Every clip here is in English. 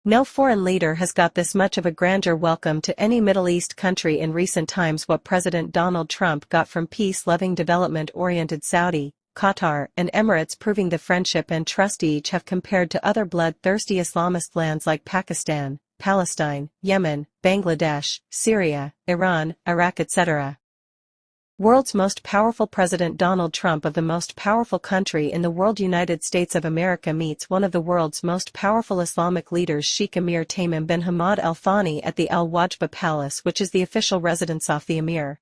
No foreign leader has got this much of a grandeur welcome to any Middle East country in recent times. What President Donald Trump got from peace-loving development-oriented Saudi, Qatar, and Emirates, proving the friendship and trust each have compared to other bloodthirsty Islamist lands like Pakistan, Palestine, Yemen, Bangladesh, Syria, Iran, Iraq, etc. World's most powerful President Donald Trump of the most powerful country in the world, United States of America, meets one of the world's most powerful Islamic leaders, Sheik Emir Tamim bin Hamad Al Thani, at the Al Wajba Palace, which is the official residence of the Emir.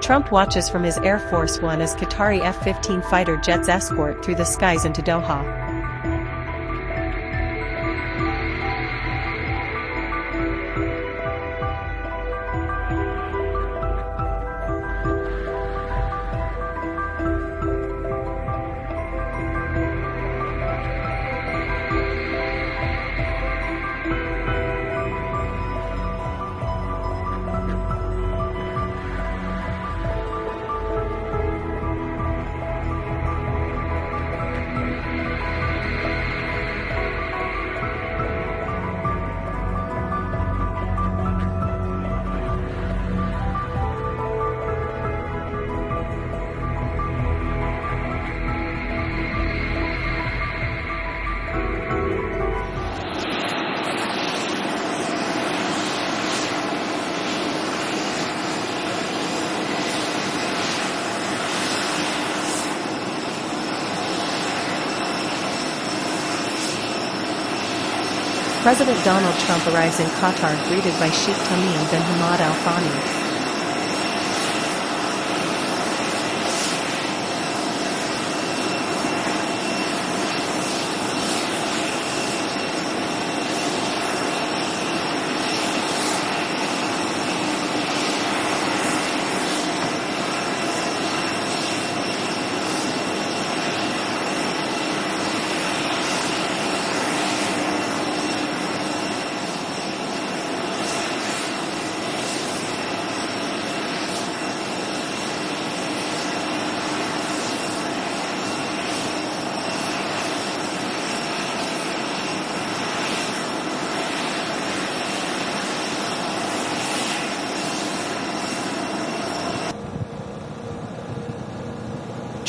Trump watches from his Air Force One as Qatari F-15 fighter jets escort through the skies into Doha. President Donald Trump arrives in Qatar, greeted by Sheik Tamim bin Hamad Al Thani.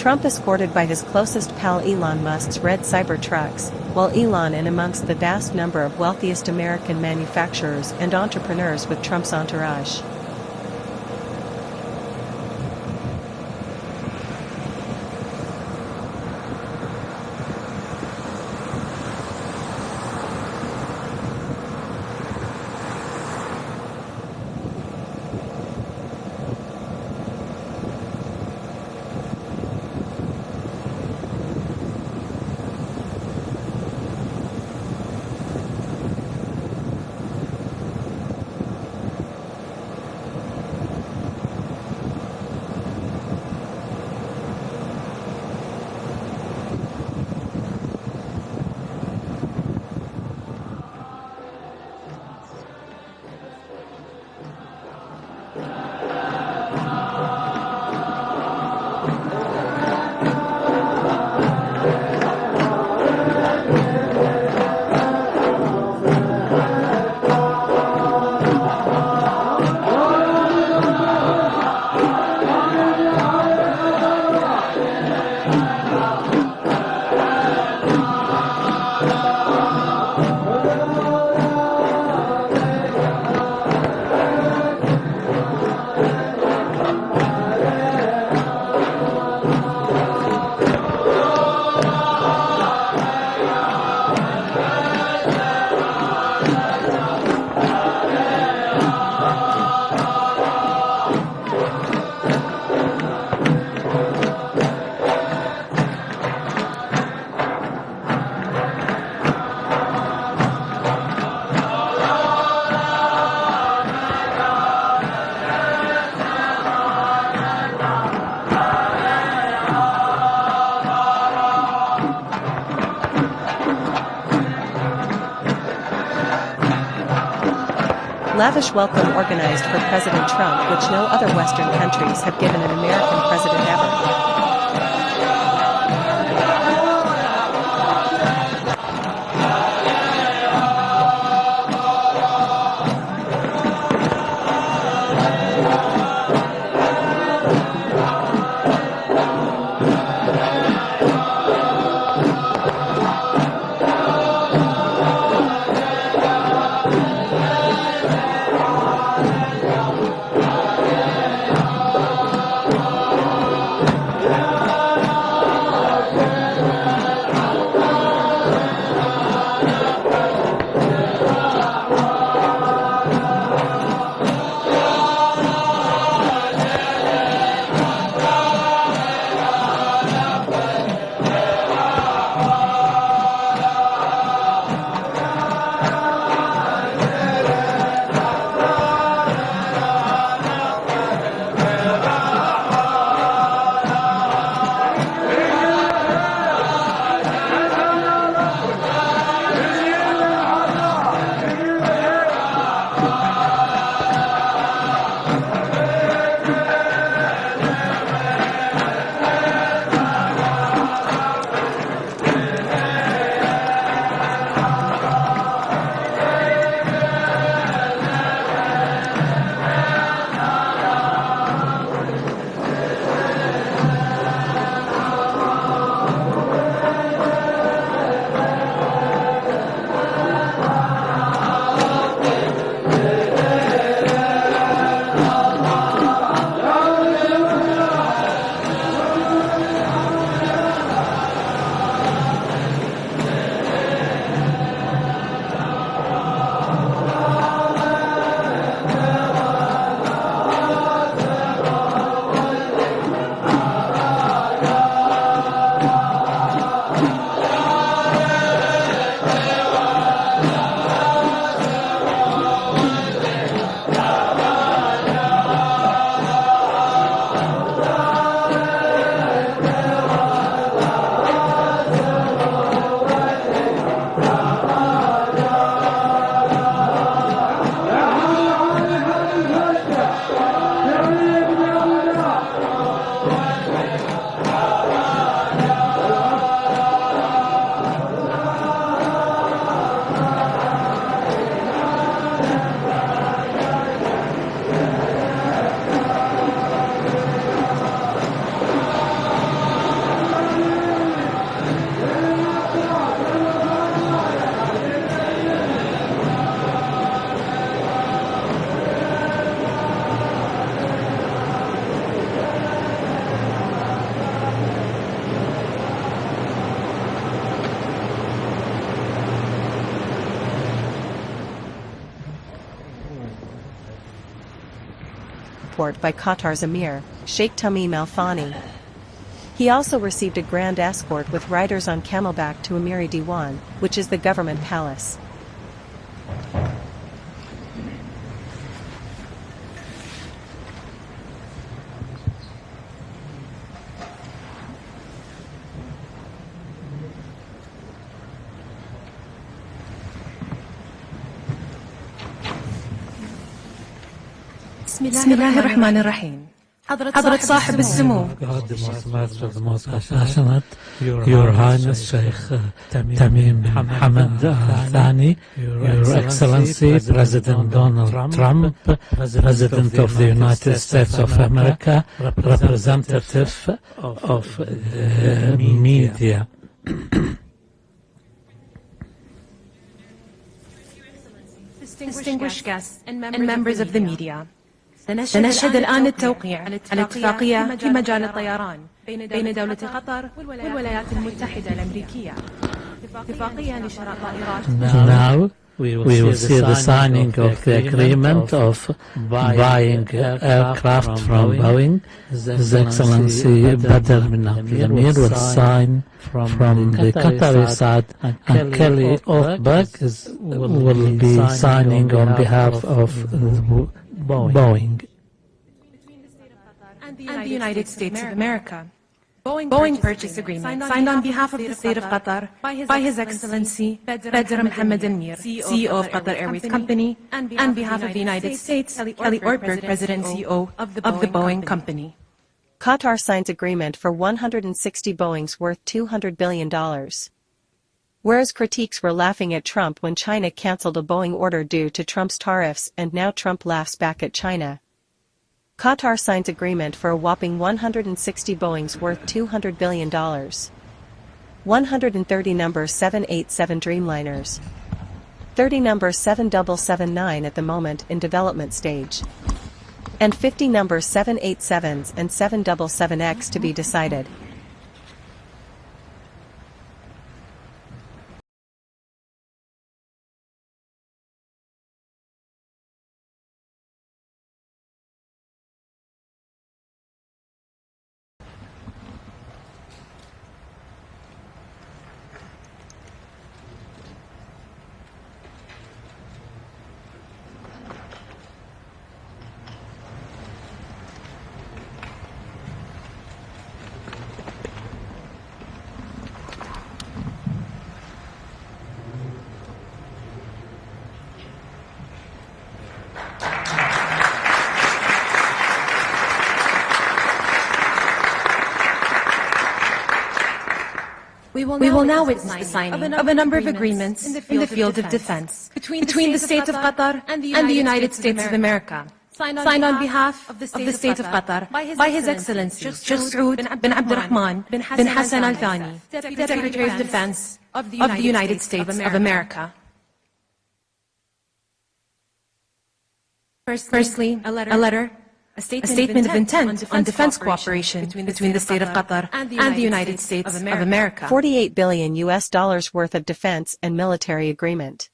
Trump escorted by his closest pal Elon Musk's red Cybertrucks, while Elon in amongst the vast number of wealthiest American manufacturers and entrepreneurs with Trump's entourage. Lavish welcome organized for President Trump, which no other Western countries have given an American president ever. escort by Qatar's Emir, Sheik Tamim Al Thani. He also received a grand escort with riders on camelback to Emiri Diwan, which is the government palace. بسم الله الرحمن الرحيم. حضرة صاحب السمو Your Highness Sheikh Tamim bin Hamad Thani, Your Excellency President Donald Trump, President of the United States of America, representative of media. distinguished guests and members of the media. سنشهد الآن التوقيع على اتفاقية في مجال الطيران بين دولة قطر والولايات المتحدة الأمريكية. اتفاقية لشراء طائرات. Now we will see the signing of the agreement of buying aircraft from Boeing. His Excellency Badr bin Abdul will sign from the Qatari side, and Kelly Othberg will be signing on behalf of Boeing. And the United States of America. Boeing purchase agreement signed on behalf of the state of Qatar by His Excellency Badr Mohammed Al-Mir, CEO of Qatar Airways Company, and behalf of the United States, Kelly Ortberg, President and CEO of the Boeing Company. Qatar signs agreement for 160 Boeings worth $200 billion. Whereas critiques were laughing at Trump when China cancelled a Boeing order due to Trump's tariffs, and now Trump laughs back at China. Qatar signs agreement for a whopping 160 Boeings worth $200 billion. 130 number 787 Dreamliners. 30 number 7779 at the moment in development stage. And 50 number 787s and 777X to be decided. We will now witness the signing of a number of agreements in the field of defense between the State of Qatar and the United States of America, signed on behalf of the State of Qatar by His Excellency Sheikh Saud bin Abdurrahman bin Hassan Al Thani, Secretary of Defense of the United States of America. Firstly, a letter, a statement of intent on defense cooperation between the State of Qatar and the United States of America. $48 billion worth of defense and military agreement.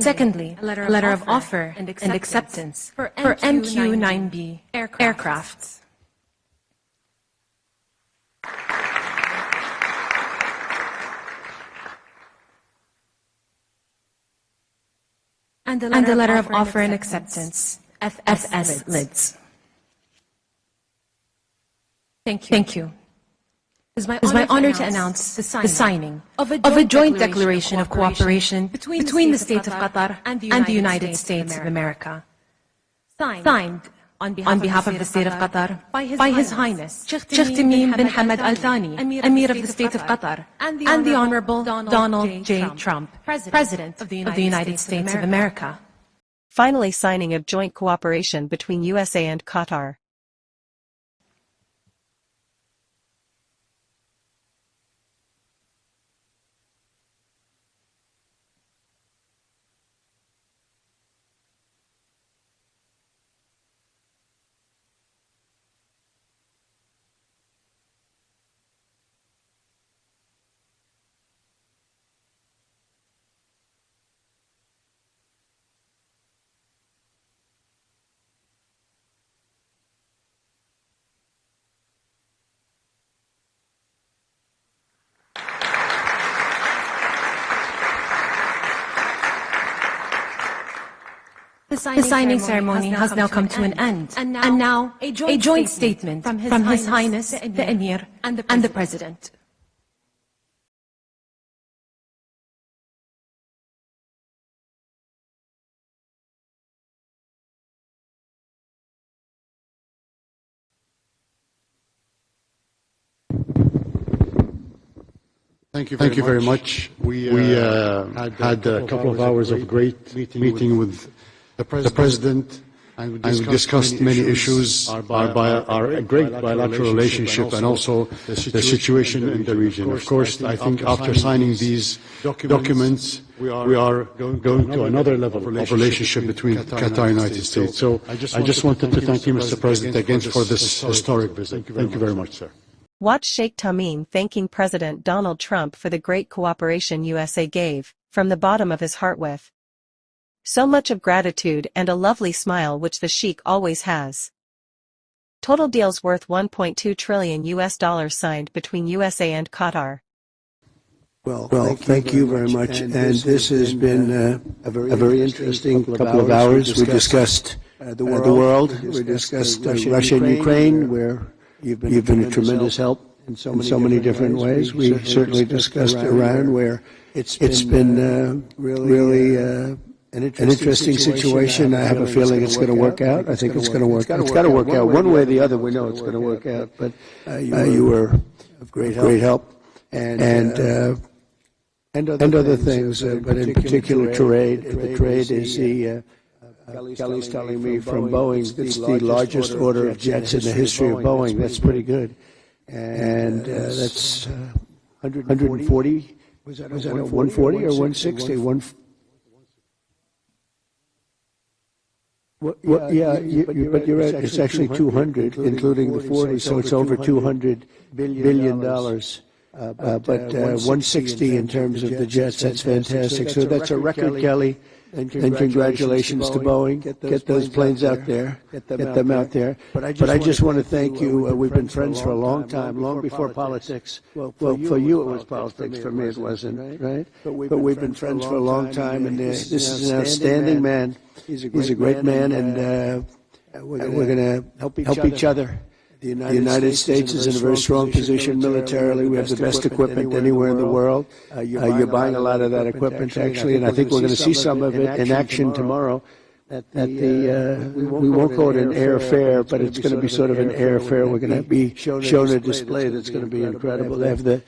Secondly, a letter of offer and acceptance for MQ-9B aircrafts. And a letter of offer and acceptance, FS lids. Thank you. It is my honor to announce the signing of a joint declaration of cooperation between the State of Qatar and the United States of America. Signed on behalf of the State of Qatar by His Highness Sheikh Tamim bin Hamad Al Thani, Emir of the State of Qatar, and the Honorable Donald J. Trump, President of the United States of America. Finally, signing of joint cooperation between USA and Qatar. The signing ceremony has now come to an end, and now a joint statement from His Highness the Emir and the President. Thank you very much. We had a couple of hours of great meeting with the President, and we discussed many issues, our great bilateral relationship, and also the situation in the region. Of course, I think after signing these documents, we are going to another level of relationship between Qatar and the United States. So I just wanted to thank you, Mr. President, again for this historic visit. Thank you very much, sir. Watch Sheikh Tamim thanking President Donald Trump for the great cooperation USA gave, from the bottom of his heart with so much of gratitude and a lovely smile which the Sheik always has. Total deals worth $1.2 trillion signed between USA and Qatar. Well, thank you very much. And this has been a very interesting couple of hours. We discussed the world. We discussed Russia and Ukraine, where you've been a tremendous help in so many different ways. We certainly discussed Iran, where it's been really an interesting situation. I have a feeling it's going to work out. I think it's going to work out. It's got to work out one way or the other. We know it's going to work out. But you were of great help, and other things. But in particular, trade. The trade is the. Kelly's telling me from Boeing, it's the largest order of jets in the history of Boeing. That's pretty good. And that's 140. Was that 140 or 160? But you're right. It's actually 200, including the 40. So it's over $200 billion. But 160 in terms of the jets. That's fantastic. So that's a record, Kelly. And congratulations to Boeing. Get those planes out there. Get them out there. But I just want to thank you. We've been friends for a long time, long before politics. Well, for you it was politics. For me it wasn't, right? But we've been friends for a long time, and this is an outstanding man. He's a great man, and we're going to help each other. The United States is in a very strong position militarily. We have the best equipment anywhere in the world. You're buying a lot of that equipment, actually, and I think we're going to see some of it in action tomorrow. We won't call it an air fair, but it's going to be sort of an air fair. We're going to be shown a display that's going to be incredible. They have the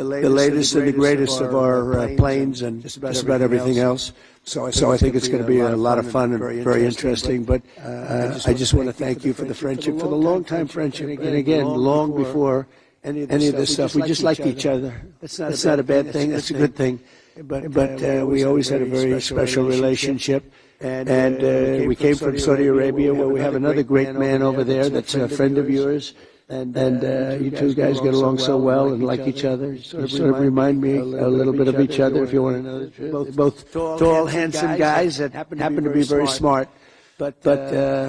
latest and the greatest of our planes and just about everything else. So I think it's going to be a lot of fun and very interesting. But I just want to thank you for the friendship, for the long-time friendship. And again, long before any of this stuff, we just liked each other. That's not a bad thing. That's a good thing. But we always had a very special relationship. And we came from Saudi Arabia, where we have another great man over there that's a friend of yours. And you two guys get along so well and like each other. You sort of remind me a little bit of each other, if you want to know the truth. Both tall, handsome guys that happen to be very smart. But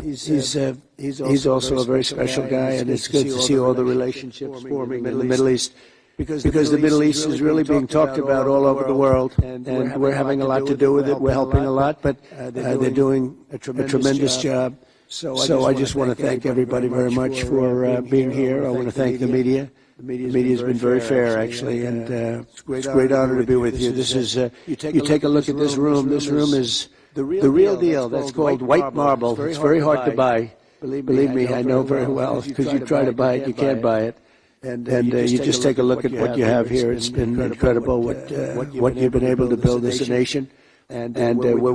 he's also a very special guy, and it's good to see all the relationships forming in the Middle East. Because the Middle East is really being talked about all over the world, and we're having a lot to do with it. We're helping a lot, but they're doing a tremendous job. So I just want to thank everybody very much for being here. I want to thank the media. The media has been very fair, actually, and it's a great honor to be with you. This is you take a look at this room. This room is the real deal. That's called white marble. It's very hard to buy. Believe me, I know very well, because you try to buy it, you can't buy it. And you just take a look at what you have here. It's been incredible what you've been able to build as a nation, and we're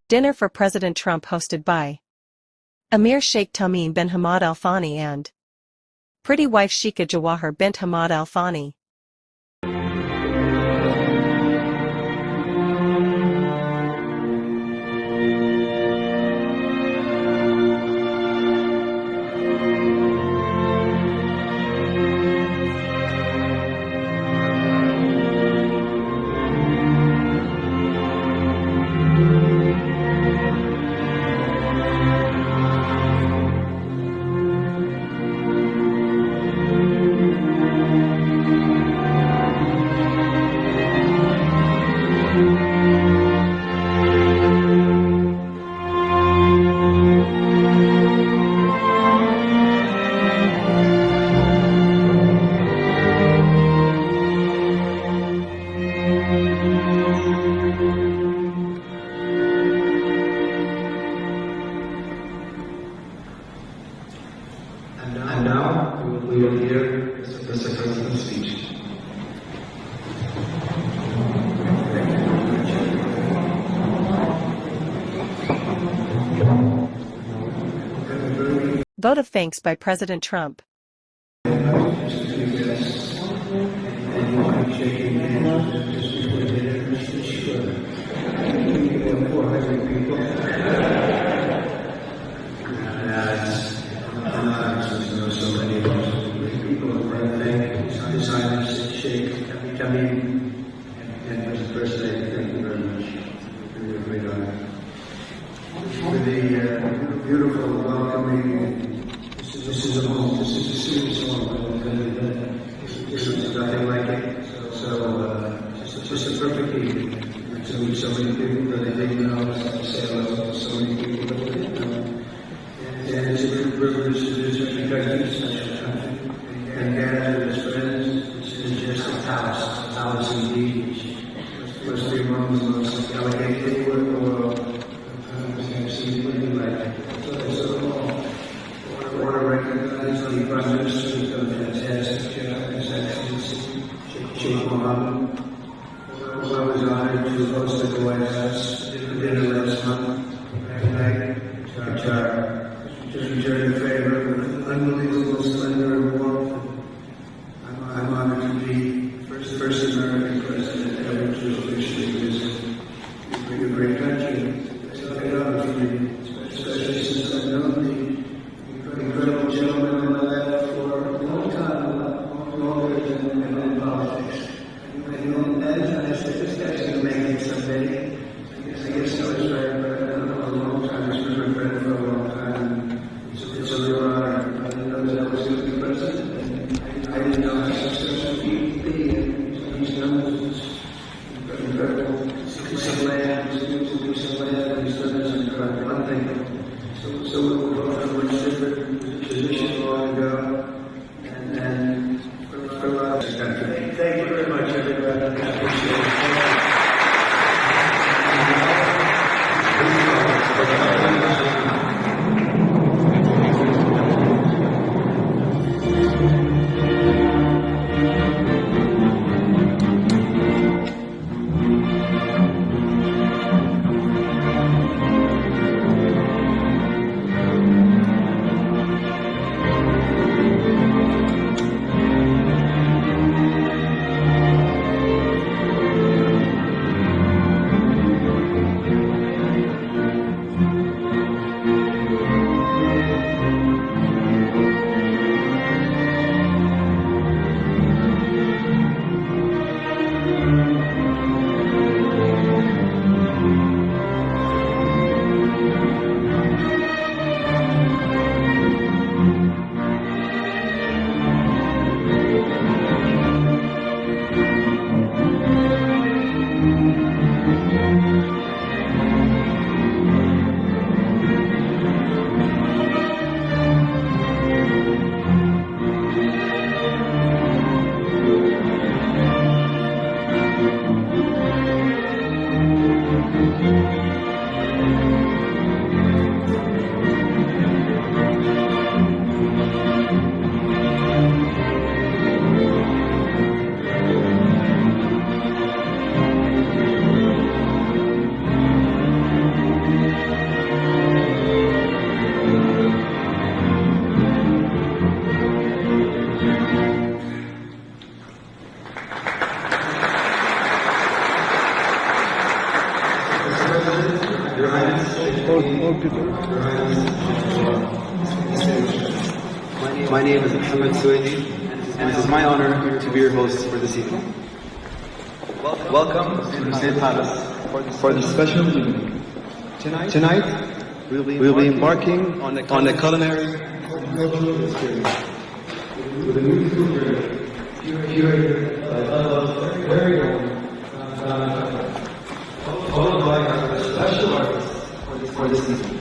Dinner for President Trump hosted by Emir Sheikh Tamim bin Hamad Al Thani and pretty wife Sheikha Jawahar bint Hamad Al Thani. And now we will hear the President's speech. Vote of thanks by President Trump. Sheik, Tamim, and Mr. President, thank you very much for your great honor. For the beautiful welcoming, this is a home, this is a serious home, this is nothing like it. So, just a perfect evening to meet so many people that I didn't know, to say hello to so many people that I didn't know. And it's a true privilege to do such a country, such a country, and gather as friends. It's just a palace indeed, which must be among the most elegant people in the world. I've seen really like so I want to recognize the Prime Minister who's done a fantastic job, His Excellency Sheikh Mohammed, who I was honored to host at the White House dinner last month, to return the favor with unbelievable splendor and warmth. I'm honored to be the first American president ever to officially visit your great country. It's an honor for me, especially since I've known the incredible gentleman on my left for a long time, longer than in politics. My name is Hamad, and it is my honor to be your host for this evening. Welcome to the State Palace for this special evening. Tonight, we will be embarking on a culinary and cultural experience with a musical journey curated by Allah's very own followed by our special artists for this evening.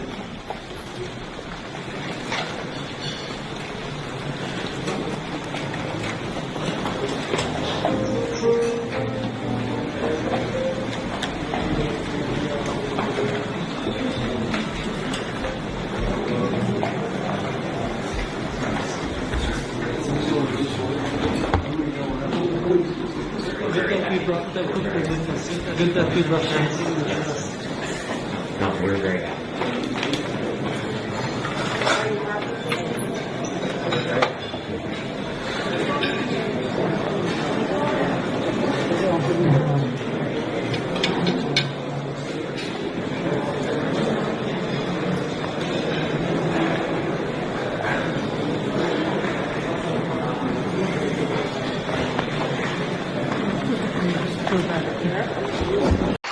No, we're very happy.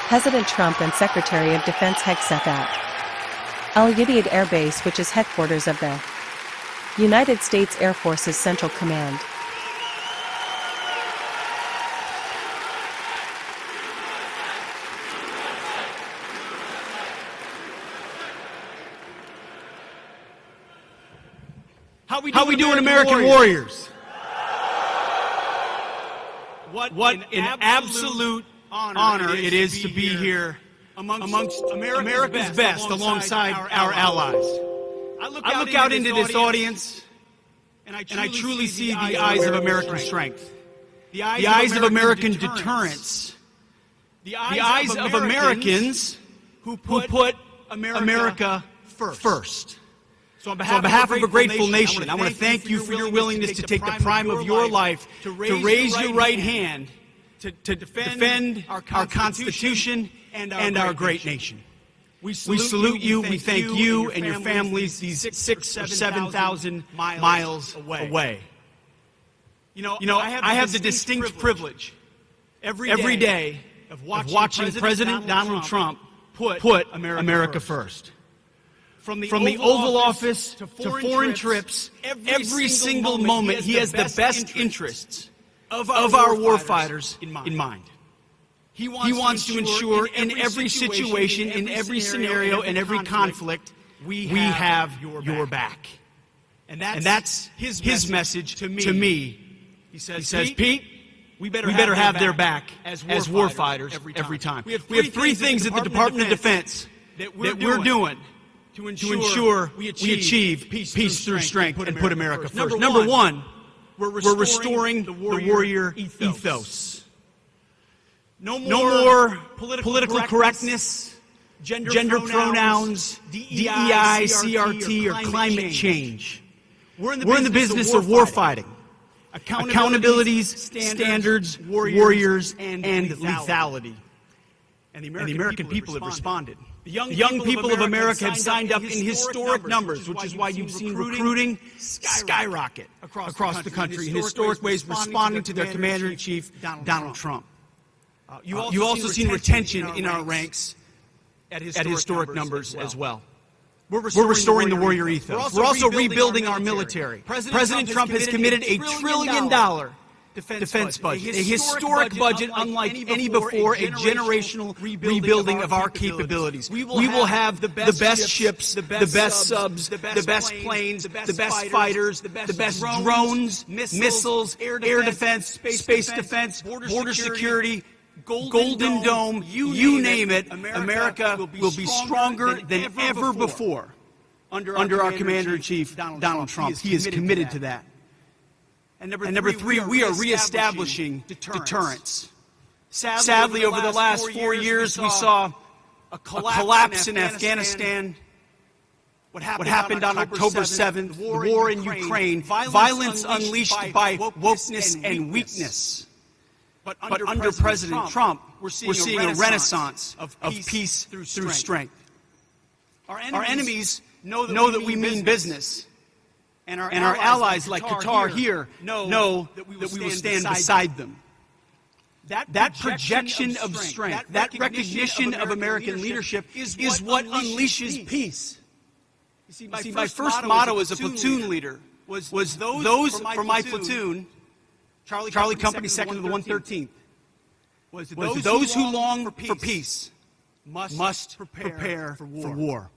President Trump and Secretary of Defense Hegseth Udeid Air Base, which is headquarters of the United States Air Force's Central Command. How we doing, American Warriors? What an absolute honor it is to be here amongst America's best alongside our allies. I look out into this audience and I truly see the eyes of American strength, the eyes of American deterrence, the eyes of Americans who put America first. So on behalf of a grateful nation, I want to thank you for your willingness to take the prime of your life to raise your right hand to defend our Constitution and our great nation. We salute you. We thank you and your families these 6,000 or 7,000 miles away. You know, I have the distinct privilege every day of watching President Donald Trump put America first. From the Oval Office to foreign trips, every single moment he has the best interests of our warfighters in mind. He wants to ensure in every situation, in every scenario, in every conflict, we have your back. And that's his message to me. He says, Pete, we better have their back as warfighters every time. We have three things at the Department of Defense that we're doing to ensure we achieve peace through strength and put America first. Number one, we're restoring the warrior ethos. No more political correctness, gender pronouns, DEI, CRT, or climate change. We're in the business of warfighting. Accountabilities, standards, warriors, and lethality. And the American people have responded. The young people of America have signed up in historic numbers, which is why you've seen recruiting skyrocket across the country in historic ways, responding to their Commander-in-Chief, Donald Trump. You've also seen retention in our ranks at historic numbers as well. We're restoring the warrior ethos. We're also rebuilding our military. President Trump has committed $1 trillion defense budget, a historic budget unlike any before, a generational rebuilding of our capabilities. We will have the best ships, the best subs, the best planes, the best fighters, the best drones, missiles, air defense, space defense, border security, Golden Dome, you name it. America will be stronger than ever before under our Commander-in-Chief, Donald Trump. He is committed to that. And number three, we are reestablishing deterrence. Sadly, over the last 4 years, we saw a collapse in Afghanistan. What happened on October 7th, the war in Ukraine, violence unleashed by wokeness and weakness. But under President Trump, we're seeing a renaissance of peace through strength. Our enemies know that we mean business. And our allies like Qatar here know that we will stand beside them. That projection of strength, that recognition of American leadership is what unleashes peace. You see, my first motto as a platoon leader was those from my platoon, Charlie Company, 2nd of the 113th, was those who long for peace must prepare for war.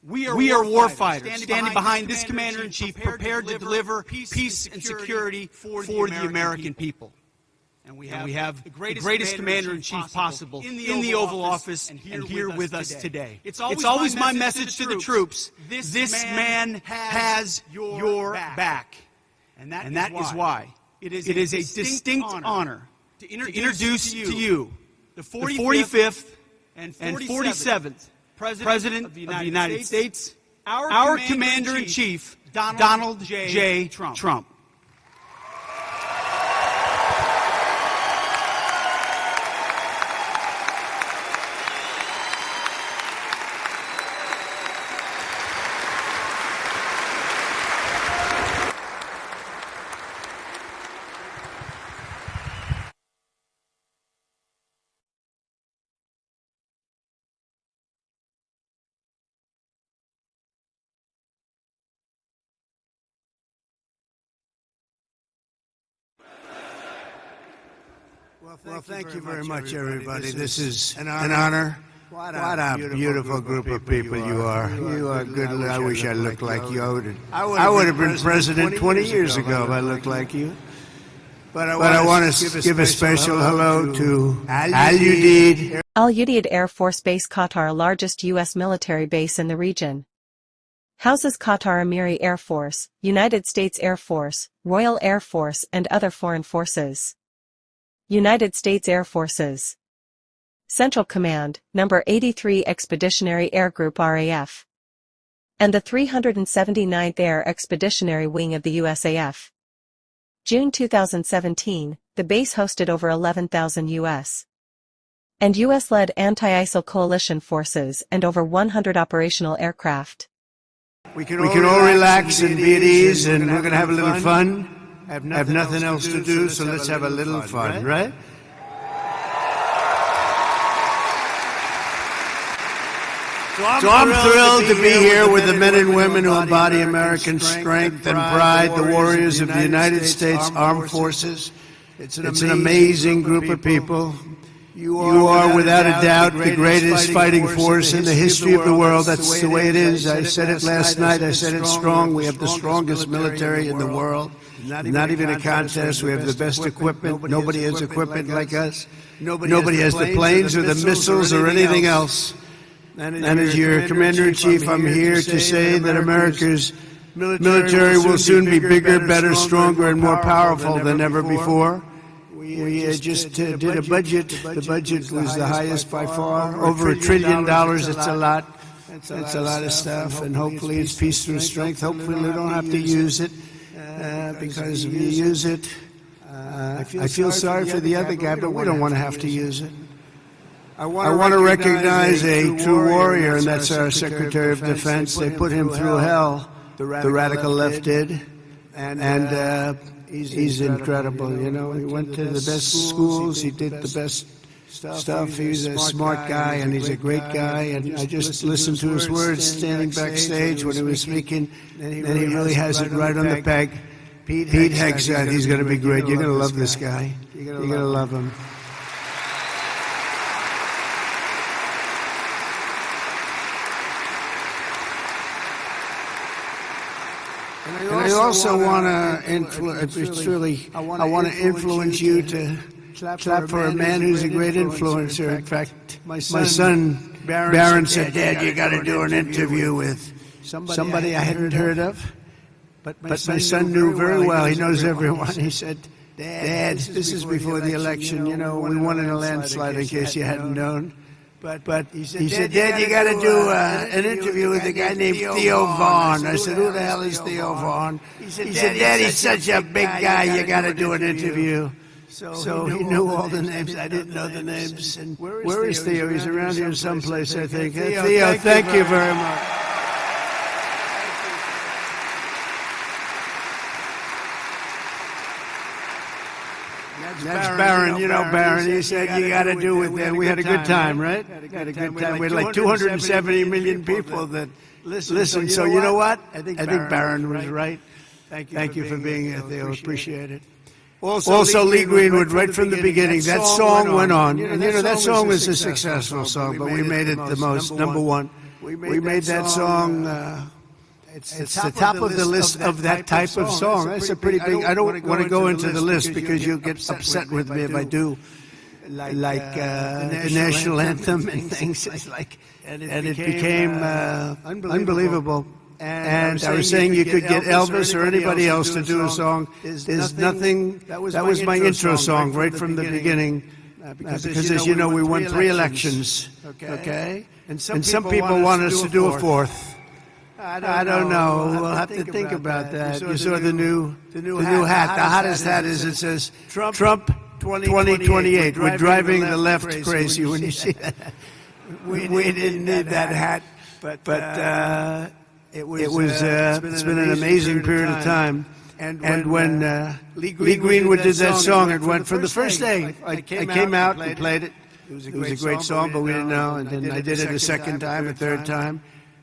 We are warfighters, standing behind this Commander-in-Chief, prepared to deliver peace and security for the American people. And we have the greatest Commander-in-Chief possible in the Oval Office and here with us today. It's always my message to the troops, this man has your back. And that is why it is a distinct honor to introduce to you the 45th and 47th President of the United States, our Commander-in-Chief, Donald J. Trump. Well, thank you very much, everybody. This is an honor. What a beautiful group of people you are. You are good. I wish I looked like you. I would have been president 20 years ago if I looked like you. But I want to give a special hello to Al Udeid. Al Udeid Air Force Base, Qatar, largest U.S. military base in the region. Houses Qatar Emiri Air Force, United States Air Force, Royal Air Force and other foreign forces. United States Air Forces. Central Command, Number 83 Expeditionary Air Group RAF. And the 379th Air Expeditionary Wing of the USAF. June 2017, the base hosted over 11,000 U.S. and U.S.-led anti-ISIL coalition forces and over 100 operational aircraft. We can all relax and be at ease, and we're going to have a little fun. Have nothing else to do, so let's have a little fun, right? So I'm thrilled to be here with the men and women who embody American strength and pride, the warriors of the United States Armed Forces. It's an amazing group of people. You are, without a doubt, the greatest fighting force in the history of the world. That's the way it is. I said it last night. I said it strong. We have the strongest military in the world. Not even a contest. We have the best equipment. Nobody has equipment like us. Nobody has the planes or the missiles or anything else. And as your Commander-in-Chief, I'm here to say that America's military will soon be bigger, better, stronger, and more powerful than ever before. We just did a budget. The budget was the highest by far, over $1 trillion. It's a lot. It's a lot of stuff, and hopefully it's peace through strength. Hopefully we don't have to use it, because if you use it, I feel sorry for the other guy, but we don't want to have to use it. I want to recognize a true warrior, and that's our Secretary of Defense. They put him through hell, the radical left did, and he's incredible. You know, he went to the best schools, he did the best stuff. He's a smart guy, and he's a great guy, and I just listened to his words standing backstage when he was speaking, and he really has it right on the peg. Pete Hegseth, he's going to be great. You're going to love this guy. You're going to love him. And I also want to influence you to clap for a man who's a great influencer. In fact, my son Barron said, "Dad, you got to do an interview with somebody I hadn't heard of." But my son knew very well. He knows everyone. He said, "Dad, this is before the election. You know, we won in a landslide. In case you hadn't known." But he said, "Dad, you got to do an interview with a guy named Theo Vaughn." I said, "Who the hell is Theo Vaughn?" He said, "Dad, he's such a big guy. You got to do an interview." So he knew all the names. I didn't know the names. And where is Theo? He's around here someplace, I think. Theo, thank you very much. That's Barron, you know Barron. He said you got to do it. We had a good time, right? Had a good time. We had like 270 million people that listened. So you know what? I think Barron was right. Thank you for being here, Theo. Appreciate it. Also, Lee Greenwood, right from the beginning, that song went on. And you know, that song was a successful song, but we made it the most, number one. We made that song, it's the top of the list of that type of song. That's a pretty big, I don't want to go into the list because you'll get upset with me if I do. Like the national anthem and things. And it became unbelievable. And I was saying you could get Elvis or anybody else to do a song. There's nothing. That was my intro song right from the beginning. Because as you know, we won 3 elections. Okay? And some people want us to do a 4th. I don't know. We'll have to think about that. You saw the new hat. The hottest hat is, it says Trump 2028. We're driving the left crazy when you see that. We didn't need that hat, but it's been an amazing period of time. And when Lee Greenwood did that song, it went from the first day. I came out and played it. It was a great song, but we didn't know. And then I did it a second time, a third time.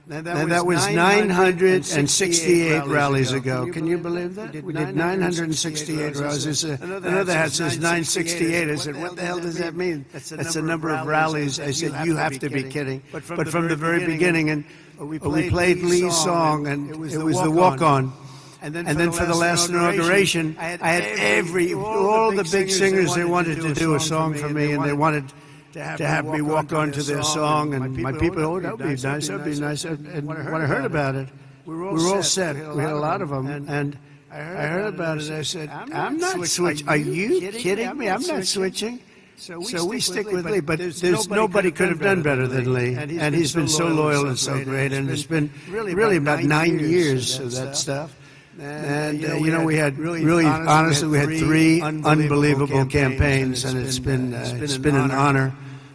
And that was 968 rallies ago. Can you believe that? We did 968 rallies. Another hat says 968. I said, what the hell does that mean? That's the number of rallies. I said, you have to be kidding. But from the very beginning, and we played Lee's song, and it was the walk-on. And then for the last inauguration, I had all the big singers, they wanted to do a song for me, and they wanted to have me walk on to their song, and my people, oh, that would be nice, that would be nice. And when I heard about it, we were all set. We had a lot of them, and I heard about it. I said, I'm not switching. Are you kidding me? I'm not switching. So we stick with Lee, but there's nobody could have done better than Lee, and he's been so loyal and so great, and it's been really about 9 years of that stuff. And you know, we had really honestly, we had 3 unbelievable campaigns, and it's been an honor.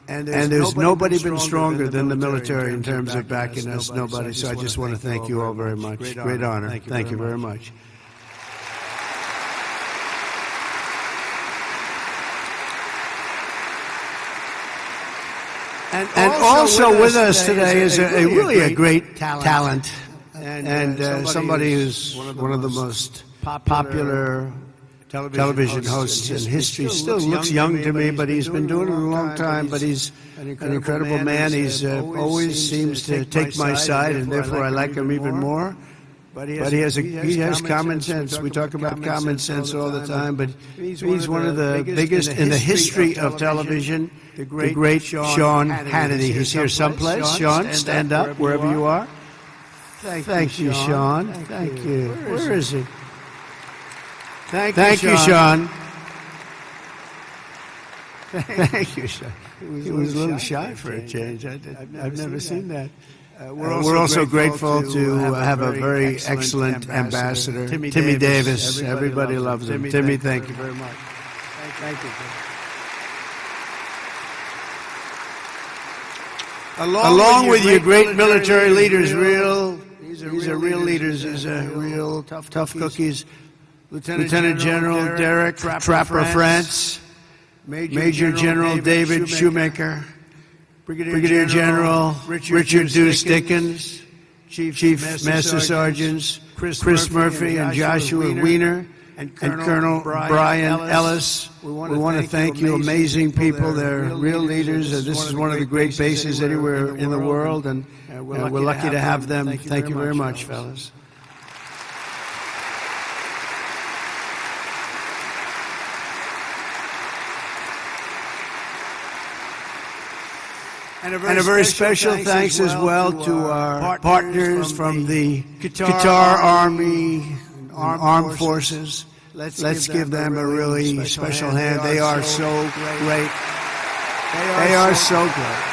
And there's nobody been stronger than the military in terms of backing us. Nobody. So I just want to thank you all very much. Great honor. Thank you very much. And also with us today is really a great talent. And somebody who's one of the most popular television hosts in history. Still looks young to me, but he's been doing it a long time. But he's an incredible man. He's always seems to take my side, and therefore I like him even more. But he has common sense. We talk about common sense all the time, but he's one of the biggest in the history of television. The great Sean Hannity. He's here someplace. Sean, stand up wherever you are. Thank you, Sean. Thank you. Where is he? Thank you, Sean. Thank you, Sean. He was a little shy for a change. I've never seen that. We're also grateful to have a very excellent ambassador, Timmy Davis. Everybody loves him. Timmy, thank you very much. Thank you. Along with your great military leaders, these are real leaders. These are real tough cookies. Lieutenant General Derek Trapper France, Major General David Shoemaker, Brigadier General Richard Deuce Dickens, Chief Master Sergeants Chris Murphy and Joshua Wiener, and Colonel Brian Ellis. We want to thank you, amazing people. They're real leaders. This is one of the great bases anywhere in the world, and we're lucky to have them. Thank you very much, fellas. And a very special thanks as well to our partners from the Qatar Army, Armed Forces. Let's give them a really special hand. They are so great. They are so great.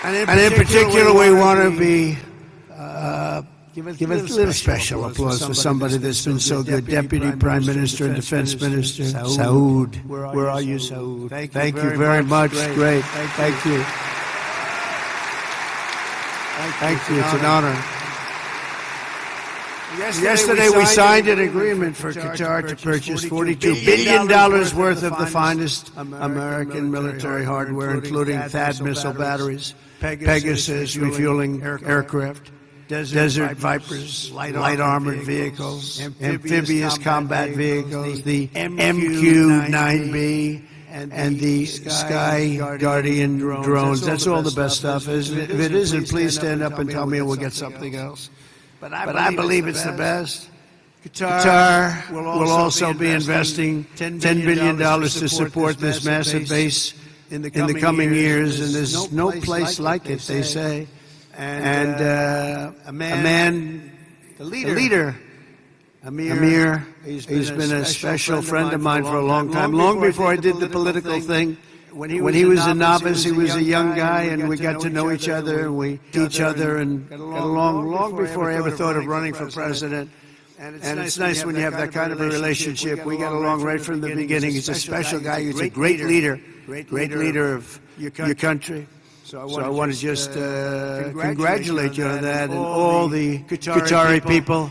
And in particular, we want to be give a little special applause for somebody that's been so good. Deputy Prime Minister and Defense Minister Saud. Where are you, Saud? Thank you very much. Great. Thank you. Thank you. It's an honor. Yesterday we signed an agreement for Qatar to purchase $42 billion worth of the finest American military hardware, including THAAD missile batteries, Pegasus refueling aircraft, Desert Vipers, light armored vehicles, amphibious combat vehicles, the MQ-9B, and the Sky Guardian drones. That's all the best stuff. If it isn't, please stand up and tell me, and we'll get something else. But I believe it's the best. Qatar will also be investing $10 billion to support this massive base in the coming years, and there's no place like it, they say. And a man, the leader, Amir, he's been a special friend of mine for a long time, long before I did the political thing. When he was a novice, he was a young guy, and we got to know each other, and we each other, and got along long before I ever thought of running for president. And it's nice when you have that kind of a relationship. We got along right from the beginning. He's a special guy. He's a great leader of your country. So I want to just congratulate you on that, and all the Qatari people.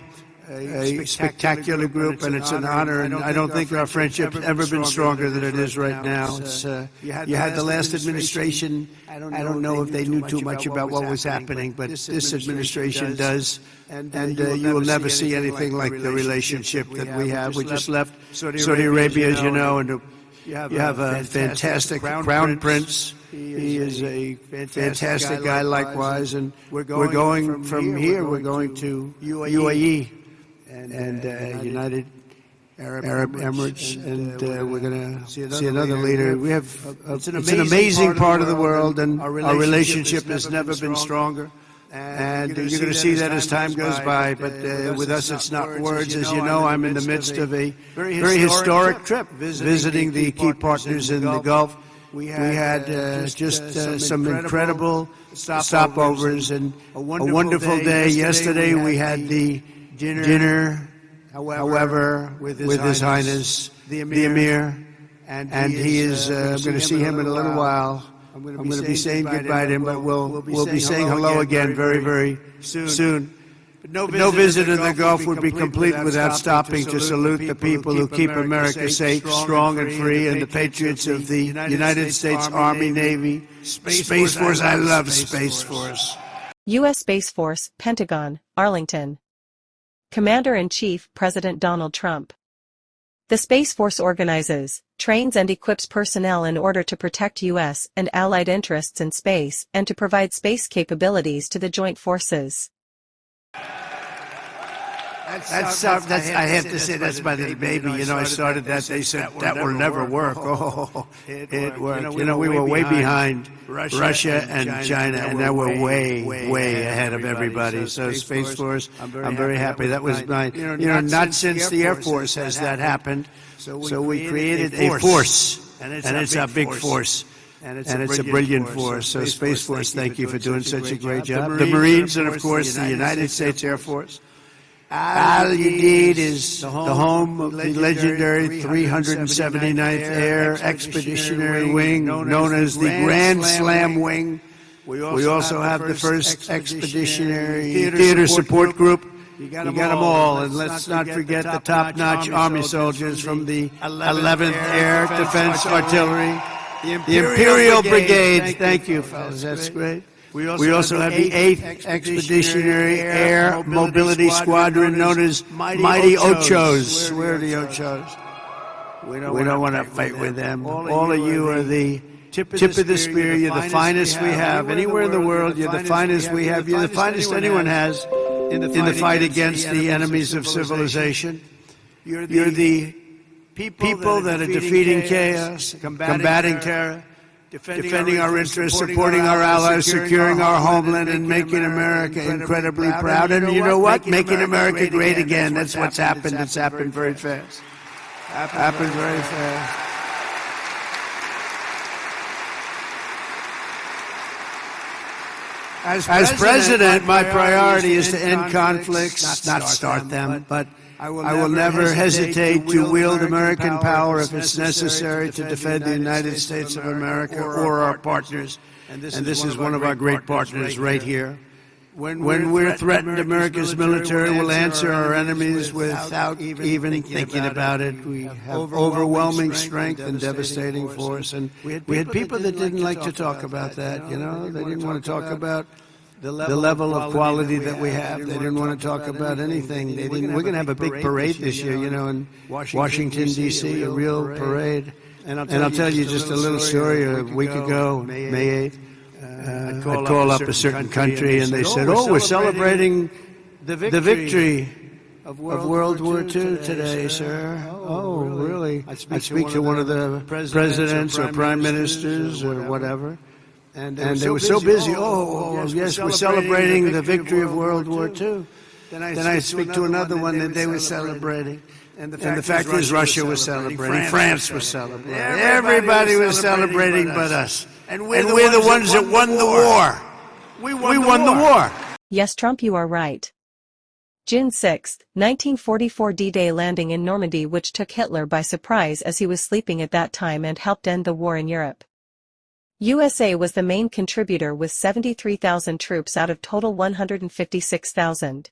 A spectacular group, and it's an honor, and I don't think our friendship's ever been stronger than it is right now. You had the last administration. I don't know if they knew too much about what was happening, but this administration does, and you will never see anything like the relationship that we have. We just left Saudi Arabia, as you know, and you have a fantastic crown prince. He is a fantastic guy likewise, and we're going from here, we're going to UAE. And United Arab Emirates, and we're going to see another leader. We have it's an amazing part of the world, and our relationship has never been stronger. And you're going to see that as time goes by. But with us, it's not words. As you know, I'm in the midst of a very historic trip, visiting the key partners in the Gulf. We had just some incredible stopovers and a wonderful day. Yesterday, we had the dinner, however, with His Highness the Emir, and he is. I'm going to see him in a little while. I'm going to be saying goodbye to him, but we'll be saying hello again very, very soon. But no visit in the Gulf would be complete without stopping to salute the people who keep America safe, strong, and free, and the patriots of the United States Army, Navy, Space Force. I love Space Force. U.S. Space Force, Pentagon, Arlington. Commander-in-Chief, President Donald Trump. The Space Force organizes, trains and equips personnel in order to protect U.S. and allied interests in space and to provide space capabilities to the joint forces. That's I have to say, that's my little baby. You know, I started that. They said that will never work. Oh, it worked. You know, we were way behind Russia and China, and now we're way ahead of everybody. So Space Force, I'm very happy. That was my, not since the Air Force has that happened. So we created a force, and it's a big force. And it's a brilliant force. So Space Force, thank you for doing such a great job. The Marines, and of course the United States Air Force. Udeid is the home of the legendary 379th Air Expeditionary Wing, known as the Grand Slam Wing. We also have the first Expeditionary Theater Support Group. You got them all, and let's not forget the top-notch Army soldiers from the 11th Air Defense Artillery, the Imperial Brigade. Thank you, fellas. That's great. We also have the 8th Expeditionary Air Mobility Squadron, known as Mighty Ochos. Where are the Ochos? We don't want to fight with them. All of you are the tip of the spear. You're the finest we have. Anywhere in the world, you're the finest we have. You're the finest anyone has in the fight against the enemies of civilization. You're the people that are defeating chaos, combating terror, defending our interests, supporting our allies, securing our homeland, and making America incredibly proud. And you know what? Making America great again. That's what's happened. It's happened very fast. Happened very fast. As president, my priority is to end conflicts, not start them, but I will never hesitate to wield American power if it's necessary to defend the United States of America or our partners. And this is one of our great partners right here. When we're threatened, America's military will answer our enemies without even thinking about it. We have overwhelming strength and devastating force. And we had people that didn't like to talk about that, you know. They didn't want to talk about the level of quality that we have. They didn't want to talk about anything. We're going to have a big parade this year, you know, in Washington, D.C., a real parade. And I'll tell you just a little story. A week ago, May 8th, I'd call up a certain country, and they said, "Oh, we're celebrating the victory of World War II today, sir." Oh, really? I'd speak to one of the presidents or prime ministers or whatever, and they were so busy. Oh, yes, we're celebrating the victory of World War II. Then I'd speak to another one that they were celebrating. And the fact is, Russia was celebrating, France was celebrating, everybody was celebrating but us. And we're the ones that won the war. We won the war. Yes, Trump, you are right. June 6, 1944 D-Day landing in Normandy, which took Hitler by surprise as he was sleeping at that time and helped end the war in Europe. USA was the main contributor with 73,000 troops out of total 156,000.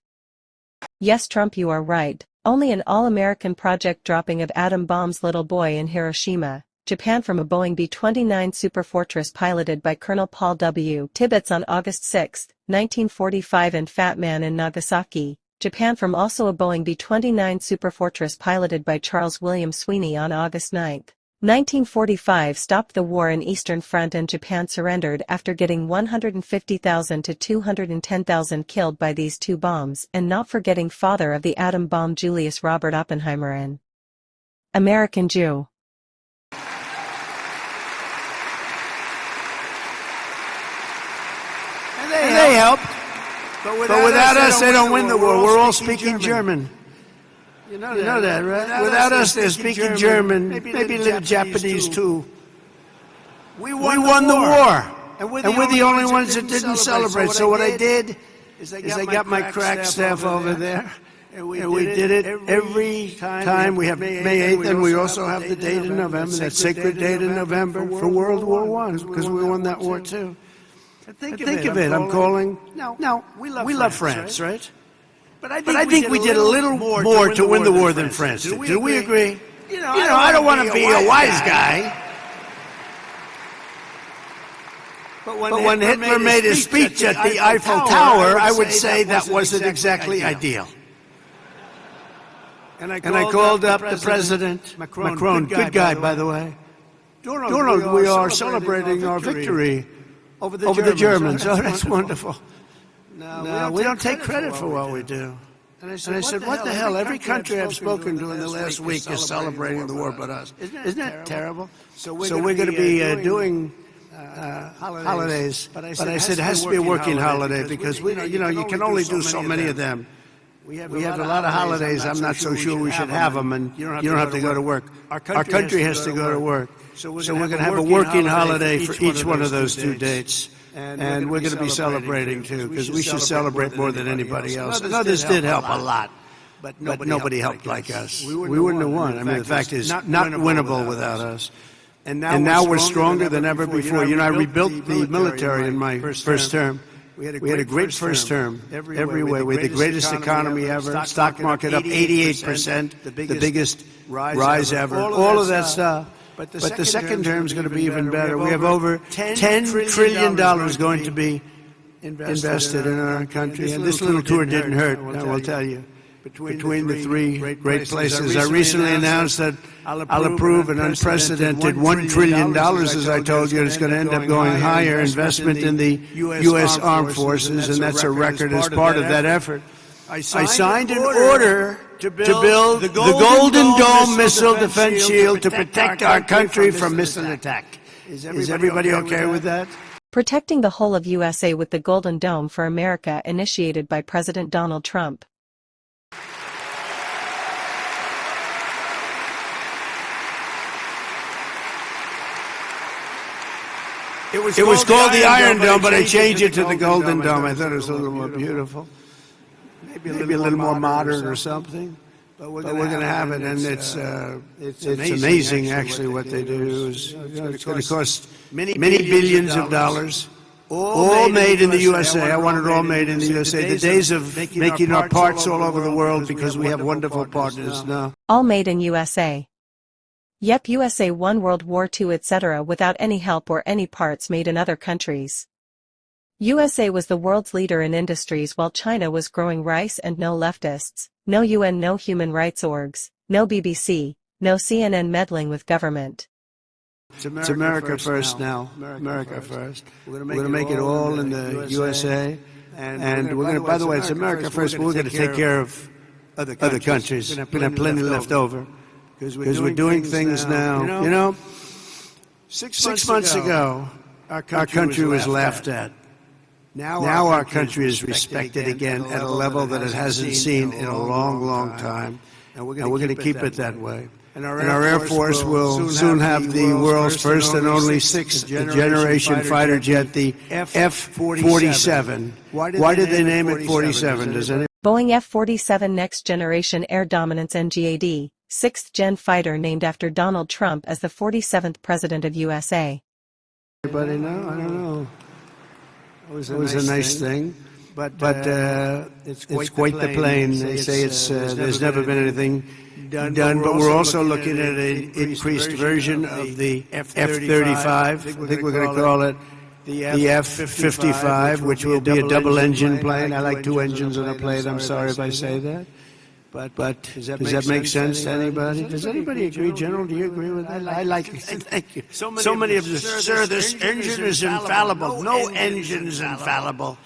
Yes, Trump, you are right. Only an all-American project dropping of atom bombs little boy in Hiroshima, Japan from a Boeing B-29 Superfortress piloted by Colonel Paul W. Tibbets on August 6, 1945 and Fat Man in Nagasaki, Japan from also a Boeing B-29 Superfortress piloted by Charles William Sweeney on August 9, 1945 stopped the war in Eastern Front and Japan surrendered after getting 150,000 to 210,000 killed by these two bombs, and not forgetting father of the atom bomb Julius Robert Oppenheimer an American Jew. They helped, but without us, they don't win the war. We're all speaking German. You know that, right? Without us, they're speaking German, maybe a little Japanese too. We won the war, and we're the only ones that didn't celebrate. So what I did is I got my crack staff over there, and we did it every time. We have May 8th, and we also have the date in November, that sacred date in November for World War I, because we won that war too. Think of it. I'm calling. No, we love France, right? But I think we did a little more to win the war than France did. Do we agree? You know, I don't want to be a wise guy. But when Hitler made his speech at the Eiffel Tower, I would say that wasn't exactly ideal. And I called up the president, Macron, good guy, by the way. Donald, we are celebrating our victory over the Germans. Oh, that's wonderful. No, we don't take credit for what we do. And I said, what the hell? Every country I've spoken to in the last week is celebrating the war but us. Isn't that terrible? So we're going to be doing holidays. But I said, it has to be a working holiday because, you can only do so many of them. We have a lot of holidays. I'm not so sure we should have them, and you don't have to go to work. Our country has to go to work. So we're going to have a working holiday for each one of those two dates. And we're going to be celebrating, too, because we should celebrate more than anybody else. And others did help a lot, but nobody helped like us. We wouldn't have won. I mean, the fact is, not winnable without us. And now we're stronger than ever before. You know, I rebuilt the military in my first term. We had a great first term every way. We had the greatest economy ever, stock market up 88%, the biggest rise ever, all of that stuff. But the second term is going to be even better. We have over $10 trillion going to be invested in our country. And this little tour didn't hurt, I will tell you. Between the three great places. I recently announced that I'll approve an unprecedented $1 trillion, as I told you. It's going to end up going higher investment in the U.S. Armed Forces, and that's a record as part of that effort. I signed an order to build the Golden Dome missile defense shield to protect our country from missile attack. Is everybody okay with that? Protecting the whole of USA with the Golden Dome for America, initiated by President Donald Trump. It was called the Iron Dome, but I changed it to the Golden Dome. I thought it was a little more beautiful. Maybe a little more modern or something. But we're going to have it, and it's amazing, actually, what they do. It's going to cost many billions of dollars. All made in the USA. I want it all made in the USA. The days of making our parts all over the world because we have wonderful partners now. All made in USA. Yep, USA won World War II etc. without any help or any parts made in other countries. USA was the world's leader in industries while China was growing rice, and no leftists, no UN, no human rights orgs, no BBC, no CNN meddling with government. It's America first now. America first. We're going to make it all in the USA. And we're going to, by the way, it's America first, but we're going to take care of other countries. We're going to have plenty left over. Because we're doing things now. You know, 6 months ago, our country was laughed at. Now our country is respected again at a level that it hasn't seen in a long, long time. And we're going to keep it that way. And our Air Force will soon have the world's first and only sixth-generation fighter jet, the F-47. Why did they name it 47? Does anyone? Boeing F-47 Next Generation Air Dominance NGAD, 6th-gen fighter named after Donald Trump as the 47th President of USA. Everybody know? I don't know. It was a nice thing. But it's quite the plane. They say it's there's never been anything done, but we're also looking at an increased version of the F-35. I think we're going to call it the F-55, which will be a double-engine plane. I like two engines on a plane. I'm sorry if I say that. But does that make sense to anybody? Does anybody agree, General? Do you agree with that? I like it. Thank you. So many of you, sir, this engine is infallible. No engine's infallible.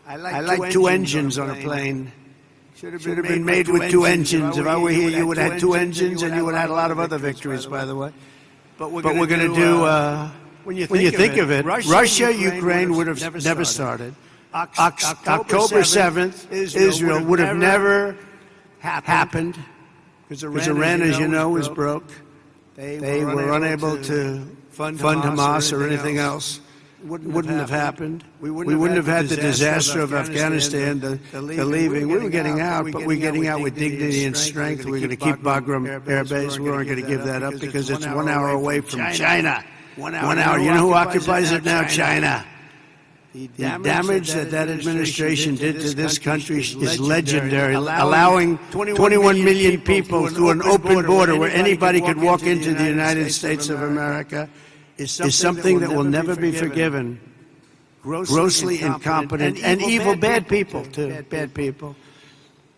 I like two engines on a plane. Should have been made with two engines. If I were here, you would have had two engines, and you would have had a lot of other victories, by the way. But we're going to do, when you think of it, Russia, Ukraine would have never started. October 7th, Israel would have never happened, because Iran, as you know, is broke. They were unable to fund Hamas or anything else. Wouldn't have happened. We wouldn't have had the disaster of Afghanistan, the leaving. We were getting out, but we're getting out with dignity and strength. We're going to keep Bagram Air Base. We aren't going to give that up because it's 1 hour away from China. 1 hour. You know who occupies it now? China. The damage that administration did to this country is legendary, allowing 21 million people through an open border where anybody could walk into the United States of America is something that will never be forgiven. Grossly incompetent and evil, bad people too, bad people.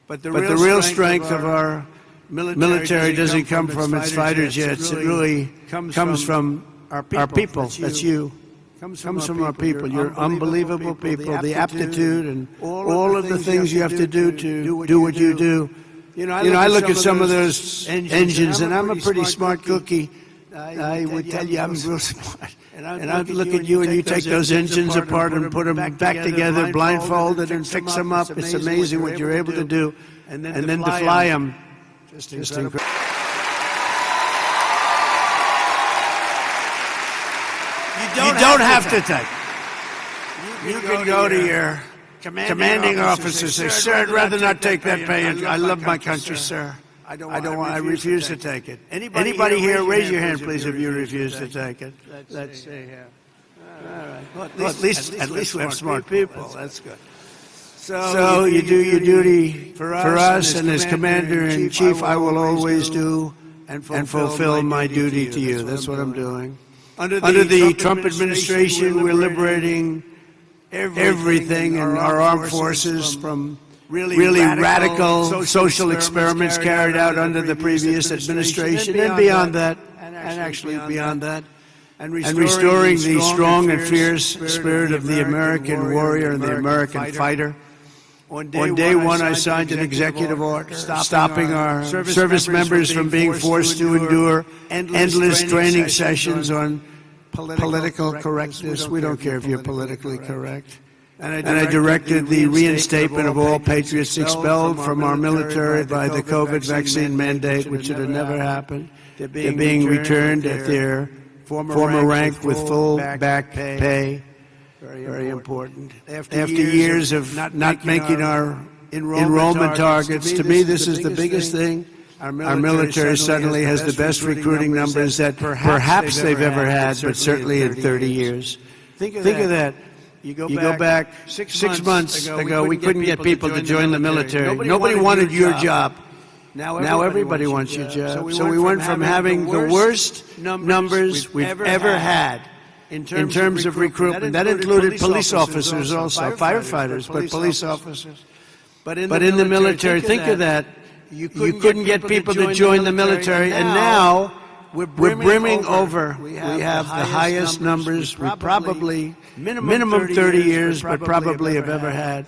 But the real strength of our military doesn't come from its fighter jets. It really comes from our people. That's you. Comes from our people. You're unbelievable people. The aptitude and all of the things you have to do what you do. You know, I look at some of those engines, and I'm a pretty smart cookie. I would tell you I'm real smart. And I'd look at you, and you take those engines apart and put them back together, blindfolded, and fix them up. It's amazing what you're able to do. And then to fly them, just incredible. You don't have to take it. You can go to your commanding officer and say, sir, I'd rather not take that pay. I love my country, sir. I refuse to take it. Anybody here, raise your hand, please, if you refuse to take it. Let's see here. All right. Well, at least we have smart people. That's good. So you do your duty for us, and as Commander-in-Chief, I will always do and fulfill my duty to you. That's what I'm doing. Under the Trump administration, we're liberating everything in our armed forces from really radical social experiments carried out under the previous administration, and beyond that, and actually beyond that, and restoring the strong and fierce spirit of the American warrior and the American fighter. On day one, I signed an executive order stopping our service members from being forced to endure endless training sessions on political correctness. We don't care if you're politically correct. And I directed the reinstatement of all patriots expelled from our military by the COVID vaccine mandate, which should have never happened. They're being returned at their former rank with full back pay. Very important. After years of not making our enrollment targets, to me this is the biggest thing. Our military suddenly has the best recruiting numbers that perhaps they've ever had, but certainly in 30 years. Think of that. You go back 6 months ago, we couldn't get people to join the military. Nobody wanted your job. Now everybody wants your job. So we went from having the worst numbers we've ever had in terms of recruitment. That included police officers also, firefighters, but police officers. But in the military, think of that. You couldn't get people to join the military, and now we're brimming over. We have the highest numbers we probably, minimum 30 years, but probably have ever had.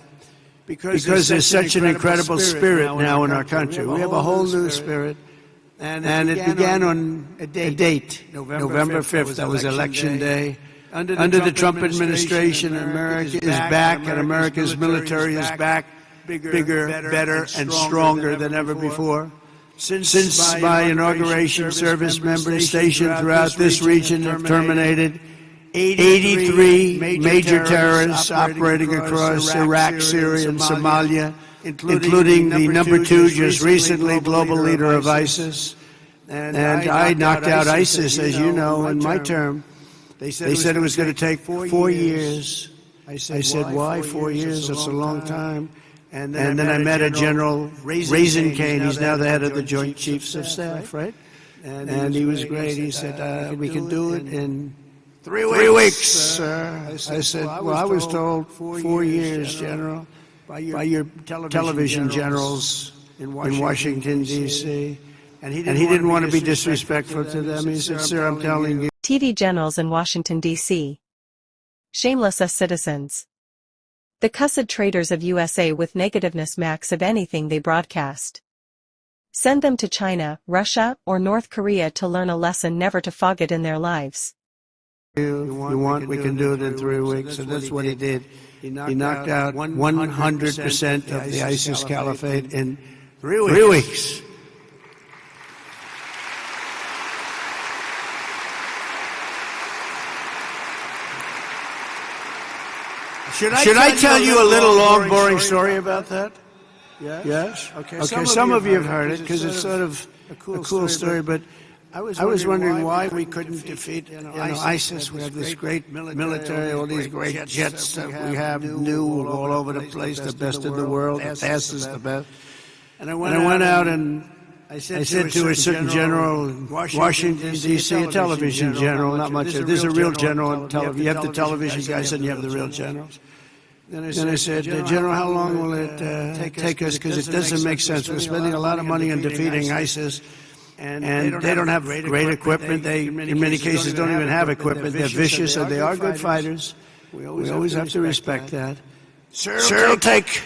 Because there's such an incredible spirit now in our country. We have a whole new spirit. And it began on a date, November 5th. That was Election Day. Under the Trump administration, America is back, and America's military is back, bigger, better, and stronger than ever before. Since my inauguration, service members stationed throughout this region have terminated 83 major terrorists operating across Iraq, Syria, and Somalia, including the #2 just recently global leader of ISIS. And I knocked out ISIS, as you know, in my term. They said it was going to take 4 years. I said, why 4 years? That's a long time. And then I met a General Raisin Kane. He's now the head of the Joint Chiefs of Staff, right? And he was great. He said, we can do it in 3 weeks, sir. I said, well, I was told 4 years, General, by your television generals in Washington, D.C. And he didn't want to be disrespectful to them. He said, sir, I'm telling you. TV generals in Washington, D.C. Shameless us citizens. The cussed traitors of USA with negativeness max of anything they broadcast. Send them to China, Russia, or North Korea to learn a lesson never to forget it in their lives. You want, we can do it in 3 weeks, and that's what he did. He knocked out 100% of the ISIS caliphate in 3 weeks. Should I tell you a little long, boring story about that? Yes? Okay, some of you have heard it, because it's sort of a cool story, but I was wondering why we couldn't defeat ISIS. We have this great military, all these great jets that we have, new all over the place, the best in the world, the fastest, the best. And I went out and I said to a certain general in Washington, D.C., a television general, not much. There's a real general on television. You have the television guys and you have the real generals. Then I said, General, how long will it take us? Because it doesn't make sense. We're spending a lot of money on defeating ISIS, and they don't have great equipment. They, in many cases, don't even have equipment. They're vicious, and they are good fighters. We always have to respect that. Sir, it'll take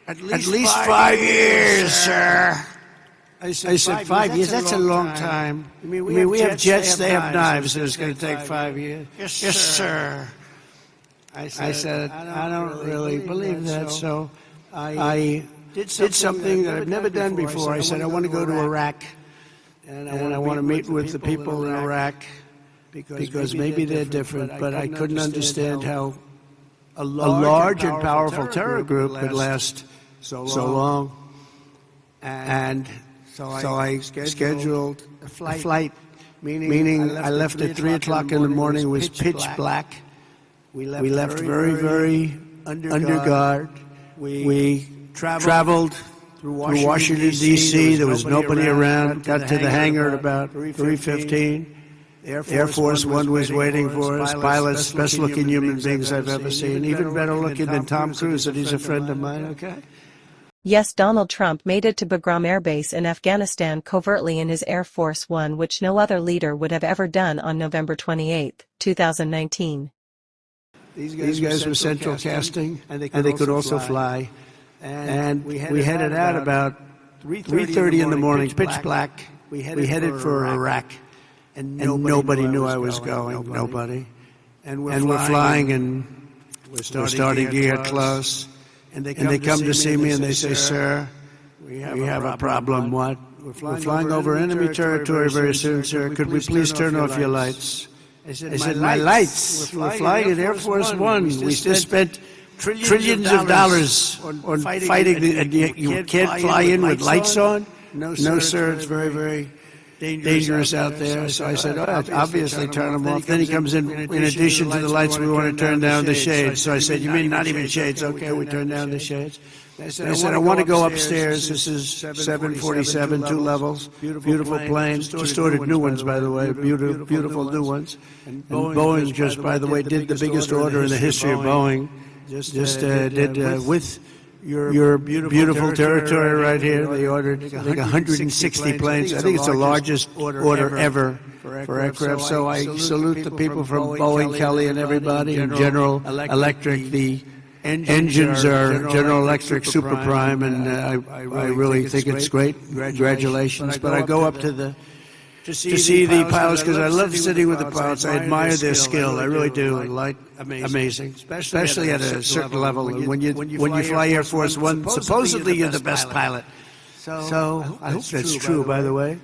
at least 5 years, sir. I said, 5 years? That's a long time. I mean, we have jets, they have knives, so it's going to take 5 years. Yes, sir. I said, I don't really believe that, so I did something that I've never done before. I said, I want to go to Iraq, and I want to meet with the people in Iraq, because maybe they're different, but I couldn't understand how a large and powerful terror group could last so long. And so I scheduled a flight, meaning I left at 3 o'clock in the morning. It was pitch black. We left very, very under guard. We traveled through Washington, D.C. There was nobody around. Got to the hangar at about 3:15. Air Force One was waiting for us. Pilots, best-looking human beings I've ever seen. Even better looking than Tom Cruise, and he's a friend of mine, okay? Yes, Donald Trump made it to Bagram Air Base in Afghanistan covertly in his Air Force One, which no other leader would have ever done on November 28, 2019. These guys were central casting, and they could also fly. And we headed out about 3:30 in the morning, pitch black. We headed for Iraq, and nobody knew I was going, nobody. And we're flying, and we're starting to get close. And they come to see me, and they say, sir, we have a problem. What? We're flying over enemy territory very soon, sir. Could we please turn off your lights? I said, my lights? We're flying in Air Force One. We just spent trillions of dollars on fighting, and you can't fly in with lights on? No, sir, it's very, very dangerous out there. So I said, obviously turn them off. Then he comes in addition to the lights, we want to turn down the shades. So I said, you mean not even shades? Okay, we turn down the shades. I said, I want to go upstairs. This is 747, 2 levels, beautiful plane. Just ordered new ones, by the way, beautiful new ones. And Boeing just, by the way, did the biggest order in the history of Boeing. Just did with your beautiful territory right here. They ordered, I think, 160 planes. I think it's the largest order ever for aircraft. So I salute the people from Boeing, Kelly, and everybody, and General Electric. The engines are General Electric Super Prime, and I really think it's great. Congratulations. But I go up to see the pilots because I love sitting with the pilots. I admire their skill. I really do. Amazing, especially at a certain level. When you fly Air Force One, supposedly you're the best pilot. So I hope that's true, by the way.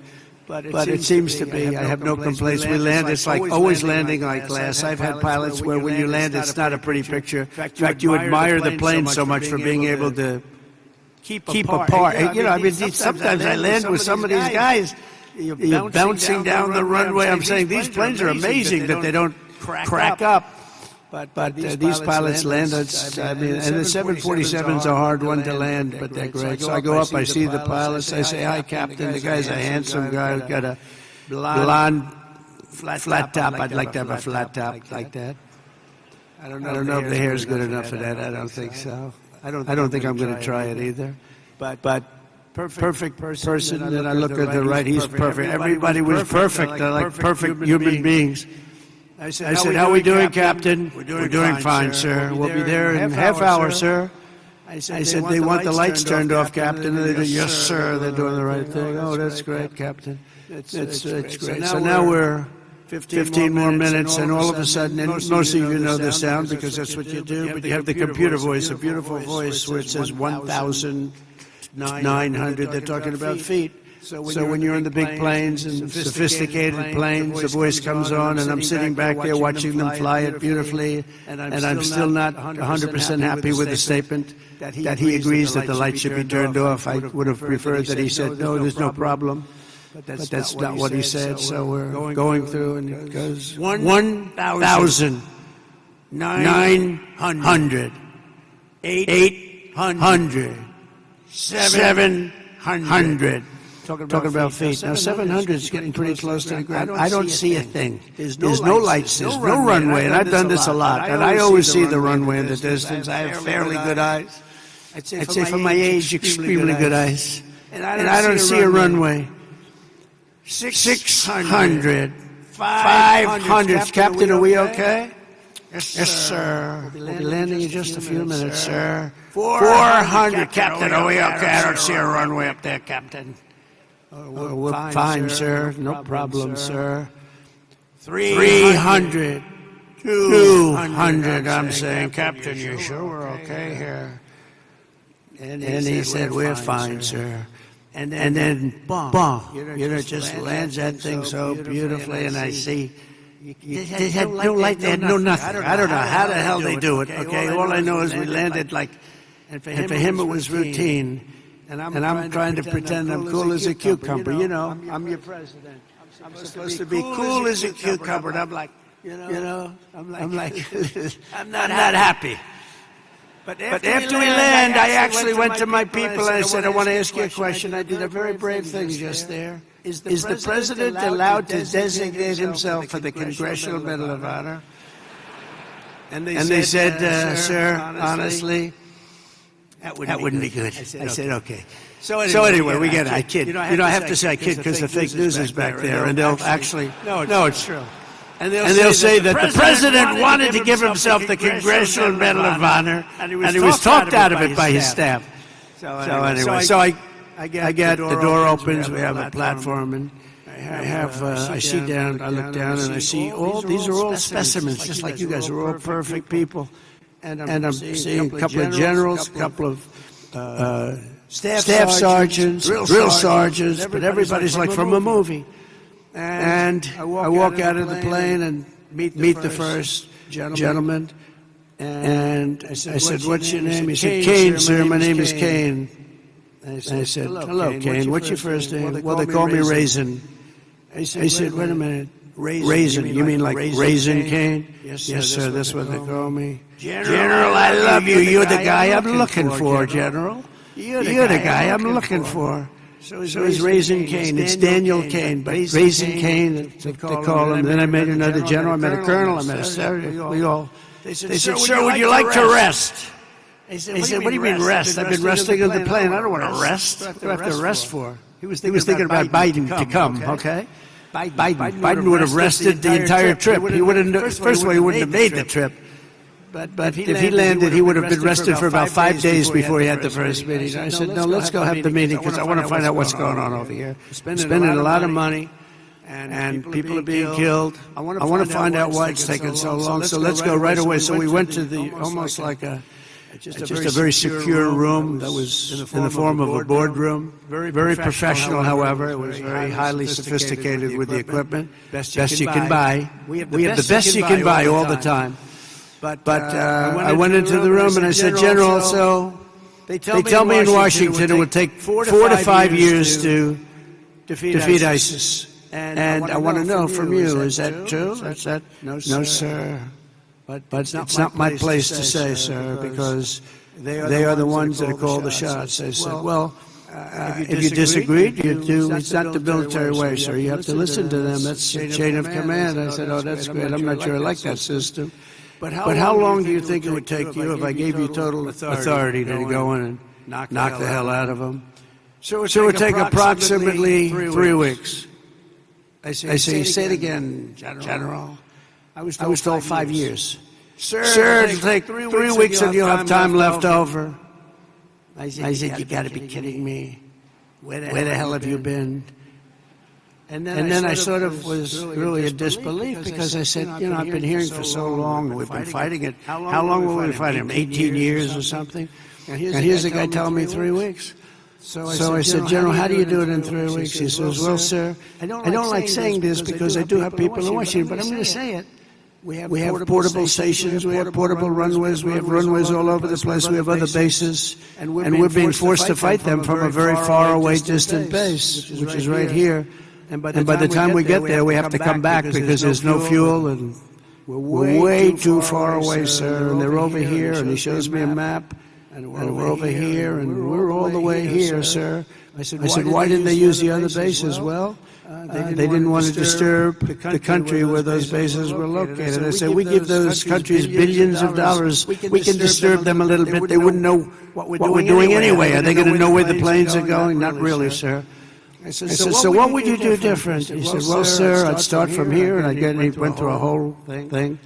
But it seems to be. I have no complaints. We land. It's like always landing like glass. I've had pilots where when you land, it's not a pretty picture. In fact, you admire the plane so much for being able to keep apart. You know, I mean, sometimes I land with some of these guys. You're bouncing down the runway. I'm saying these planes are amazing that they don't crack up. But these pilots land. I mean, and the 747's a hard one to land, but they're great. So I go up, I see the pilots, I say, "Hi, Captain." The guy's a handsome guy, got a blonde flat top. I'd like to have a flat top like that. I don't know if the hair's good enough for that. I don't think so. I don't think I'm going to try it either. But perfect person. And I look at the right. He's perfect. Everybody was perfect. They're like perfect human beings. I said, how are we doing, Captain? We're doing fine, sir. We'll be there in half hour, sir. I said, they want the lights turned off, Captain. And they go, yes, sir. They're doing the right thing. Oh, that's great, Captain. That's great. So now we're 15 more minutes, and all of a sudden, and most of you know the sound because that's what you do, but you have the computer voice, a beautiful voice where it says 1,900. They're talking about feet. So when you're in the big planes and sophisticated planes, the voice comes on, and I'm sitting back there watching them fly it beautifully, and I'm still not 100% happy with the statement that he agrees that the lights should be turned off. I would have preferred that he said, no, there's no problem. But that's not what he said, so we're going through, and it goes 1,900, 800, 700. Talking about feet. Now, 700 is getting pretty close to the ground. I don't see a thing. There's no lights. There's no runway. And I've done this a lot. And I always see the runway in the distance. I have fairly good eyes. I'd say for my age, extremely good eyes. And I don't see a runway. 600, 500. Captain, are we okay? Yes, sir. We'll be landing in just a few minutes, sir. 400. Captain, are we okay? I don't see a runway up there, Captain. We're fine, sir. No problem, sir. 300. 200. I'm saying, Captain, you sure we're okay here? And he said, we're fine, sir. And then, boom, it just lands that thing so beautifully, and I see they had no light, they had no nothing. I don't know how the hell they do it, okay? All I know is we landed like, and for him it was routine. And I'm trying to pretend I'm cool as a cucumber. You know, I'm your president. I'm supposed to be cool as a cucumber. And I'm like, I'm not happy. But after we land, I actually went to my people and I said, I want to ask you a question. I did a very brave thing just there. Is the president allowed to designate himself for the Congressional Medal of Honor? And they said, sir, honestly, that wouldn't be good. I said, okay. So anyway, we get it. I kid. I have to say I kid because the fake news is back there, and they'll actually, no, it's true. And they'll say that the president wanted to give himself the Congressional Medal of Honor, and he was talked out of it by his staff. So anyway, I get the door opens, we have a platform, and I see down, I look down, and I see these are all specimens, just like you guys are all perfect people. And I'm seeing a couple of generals, a couple of staff sergeants, drill sergeants, but everybody's like from a movie. And I walk out of the plane and meet the first gentleman. And I said, what's your name? He said, Kane, sir. My name is Kane. And I said, hello, Kane. What's your first name? Well, they call me Raisin. I said, wait a minute. Raisin, you mean like Raisin Cane? Yes, sir, that's what they call me. General, I love you. You're the guy I'm looking for, General. You're the guy I'm looking for. So he's Raisin Cane. It's Daniel Kane, but Raisin Cane, they call him. Then I met another general. I met a colonel. I met a sergeant. They said, sir, would you like to rest? I said, what do you mean rest? I've been resting on the plane. I don't want to rest. What do I have to rest for? He was thinking about Biden to come, okay? Biden would have rested the entire trip. He wouldn't. First of all, he wouldn't have made the trip. But if he landed, he would have been rested for about 5 days before he had the first meeting. I said, no, let's go have the meeting because I want to find out what's going on over here. Spending a lot of money, and people are being killed. I want to find out why it's taking so long. So let's go right away. So we went to the almost like just a very secure room that was in the form of a boardroom. Very professional, however. It was very highly sophisticated with the equipment. Best you can buy. We have the best you can buy all the time. But I went into the room and I said, General, so they tell me in Washington it would take 4 to 5 years to defeat ISIS. And I want to know from you, is that true? No, sir. But it's not my place to say, sir, because they are the ones that call the shots. I said, well, if you disagreed, you do. It's not the military way, sir. You have to listen to them. That's the chain of command. I said, oh, that's great. I'm not sure I like that system. But how long do you think it would take you if I gave you total authority to go in and knock the hell out of them? So it would take approximately 3 weeks. I say, say it again, General. I was told 5 years. Sir, it'll take 3 weeks and you'll have time left over. I said, you got to be kidding me. Where the hell have you been? And then I sort of was really in disbelief because I said, I've been hearing for so long, we've been fighting it. How long will we fight him? 18 years or something? And here's the guy telling me 3 weeks. So I said, General, how do you do it in 3 weeks? He says, well, sir, I don't like saying this because I do have people in Washington, but I'm going to say it. We have portable stations, we have portable runways, we have runways all over the place, we have other bases, and we're being forced to fight them from a very far away distant base, which is right here. And by the time we get there, we have to come back because there's no fuel, and we're way too far away, sir, and they're over here, and he shows me a map, and we're over here, and we're all the way here, sir. I said, why didn't they use the other bases? Well, they didn't want to disturb the country where those bases were located. I said, we give those countries billions of dollars. We can disturb them a little bit. They wouldn't know what we're doing anyway. Are they going to know where the planes are going? Not really, sir. I said, so what would you do different? He said, well, sir, I'd start from here, and he went through a whole thing.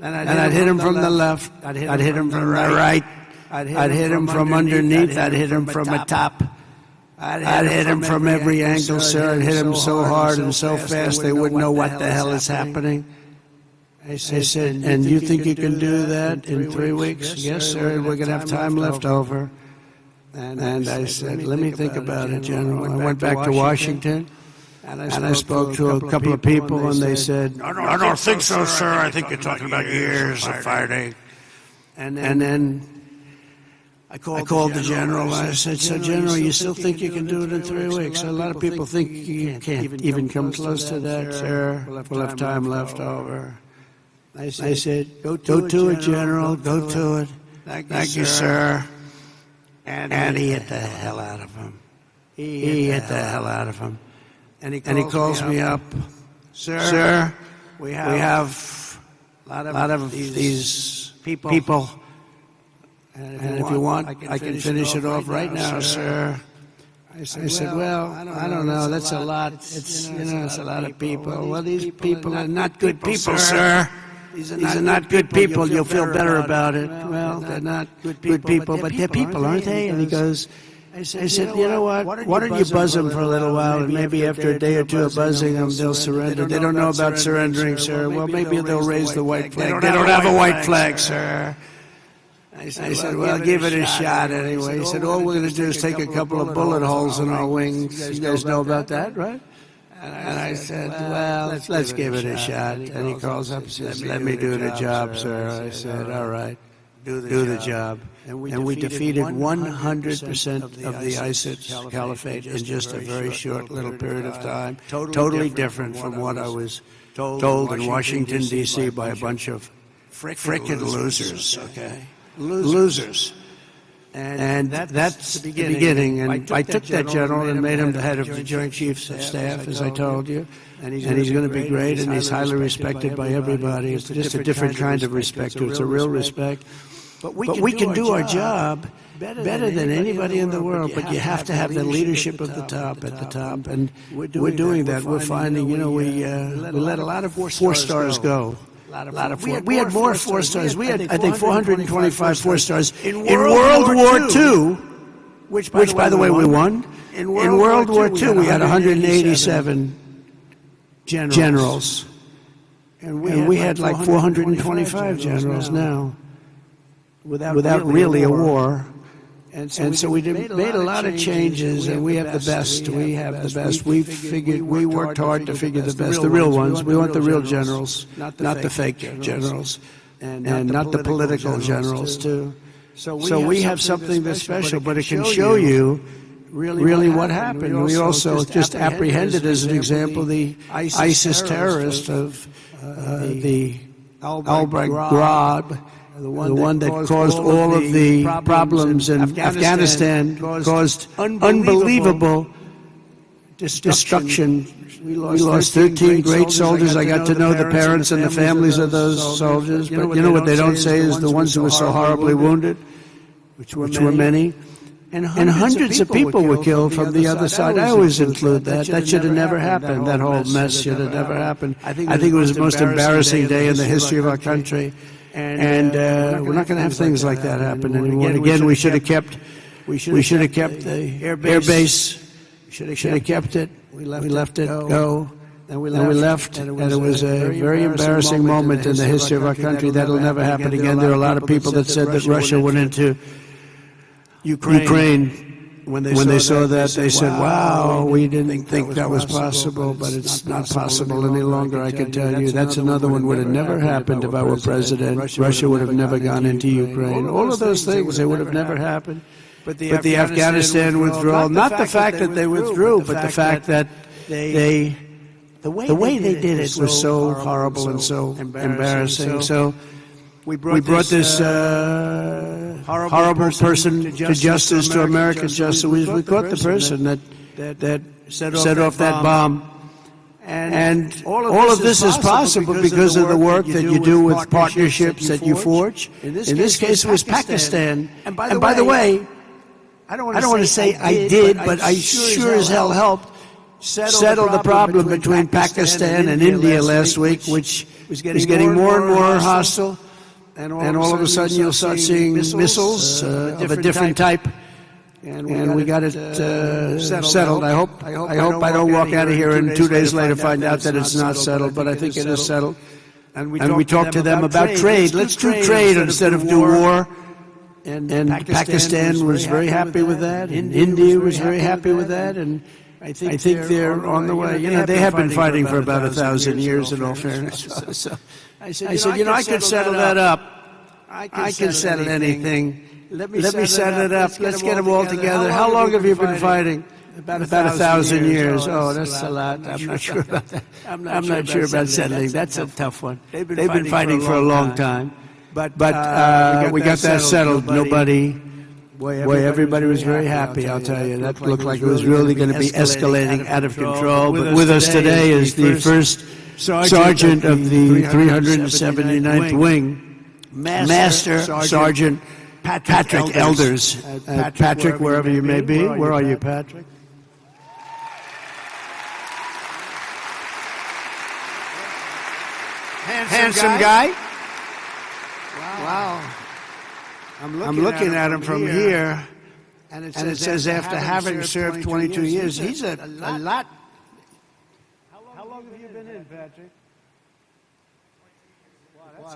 And I'd hit him from the left. I'd hit him from the right. I'd hit him from underneath. I'd hit him from the top. I'd hit him from every angle, sir. I'd hit him so hard and so fast they wouldn't know what the hell is happening. I said, and you think you can do that in 3 weeks? Yes, sir, and we're going to have time left over. And I said, let me think about it, General. I went back to Washington, and I spoke to a couple of people, and they said, I don't think so, sir. I think you're talking about years of fighting. And then I called the general. I said, so, General, you still think you can do it in 3 weeks? A lot of people think you can't even come close to that, sir. We'll have time left over. I said, go to it, General. Go to it. Thank you, sir. And he hit the hell out of him. He hit the hell out of him. And he calls me up. Sir, we have a lot of these people. And if you want, I can finish it off right now, sir. I said, well, I don't know. That's a lot. It's a lot of people. Well, these people are not good people, sir. These are not good people. You'll feel better about it. Well, they're not good people, but they're people, aren't they? And he goes, I said, you know what? Why don't you buzz them for a little while, and maybe after a day or two of buzzing them, they'll surrender. They don't know about surrendering, sir. Well, maybe they'll raise the white flag. They don't have a white flag, sir. I said, well, give it a shot anyway. He said, all we're going to do is take a couple of bullet holes in our wings. You guys know about that, right? And I said, well, let's give it a shot. And he calls up and says, let me do the job, sir. I said, all right. do the job. And we defeated 100% of the ISIS caliphate in just a very short little period of time. Totally different from what I was told in Washington, D.C. by a bunch of frickin' losers, okay? Losers. And that's the beginning. And I took that general and made him the head of the Joint Chiefs of Staff, as I told you. And he's going to be great, and he's highly respected by everybody. It's just a different kind of respect. It's a real respect. But we can do our job better than anybody in the world, but you have to have the leadership of the top at the top. And we're doing that. We're finding, we let a lot of 4 stars go. We had more 4 stars. We had, I think, 425 4 stars in World War II, which, by the way, we won. In World War II, we had 187 generals, and we had like 425 generals now, without really a war. And so we made a lot of changes, and we have the best. We have the best. We worked hard to figure the best, the real ones. We want the real generals, not the fake generals, and not the political generals too. So we have something that's special, but it can show you really what happened. We also just apprehended, as an example, the ISIS terrorist of the Al-Baghdad, the one that caused all of the problems in Afghanistan, caused unbelievable destruction. We lost 13 great soldiers. I got to know the parents and the families of those soldiers. But you know what they don't say is the ones who were so horribly wounded, which were many. And hundreds of people were killed from the other side. I always include that. That should have never happened. That whole mess should have never happened. I think it was the most embarrassing day in the history of our country. And we're not going to have things like that happen anymore. And again, we should have kept the air base. We should have kept it. We let it go. And we left, and it was a very embarrassing moment in the history of our country. That'll never happen again. There are a lot of people that said that Russia went into Ukraine. When they saw that, they said, wow, we didn't think that was possible, but it's not possible any longer, I can tell you. That's another one would have never happened if I were president. Russia would have never gone into Ukraine. All of those things, they would have never happened. But the Afghanistan withdrawal, not the fact that they withdrew, but the fact that the way they did it was so horrible and so embarrassing. So we brought this horrible person to justice, to America's justice. We caught the person that set off that bomb. And all of this is possible because of the work that you do with partnerships that you forge. In this case, it was Pakistan. And by the way, I don't want to say I did, but I sure as hell helped settle the problem between Pakistan and India last week, which was getting more and more hostile. And all of a sudden, you'll start seeing missiles of a different type. And we got it settled. I hope I don't walk out of here and 2 days later find out that it's not settled, but I think it is settled. And we talked to them about trade. Let's do trade instead of do war. And Pakistan was very happy with that, and India was very happy with that, and I think they're on the way. They have been fighting for about 1,000 years, in all fairness. So I said, I could settle that up. I can settle anything. Let me set it up. Let's get them all together. How long have you been fighting? About 1,000 years. Oh, that's a lot. I'm not sure about that. I'm not sure about settling. That's a tough one. They've been fighting for a long time. But we got that settled. Boy, everybody was very happy, I'll tell you. That looked like it was really going to be escalating out of control. But with us today is the first sergeant of the 379th Wing, Master Sergeant Patrick Elders. Patrick, wherever you may be. Where are you, Patrick? Handsome guy. Wow. I'm looking at him from here, and it says after having served 22 years, he's a lot. How long have you been in, Patrick?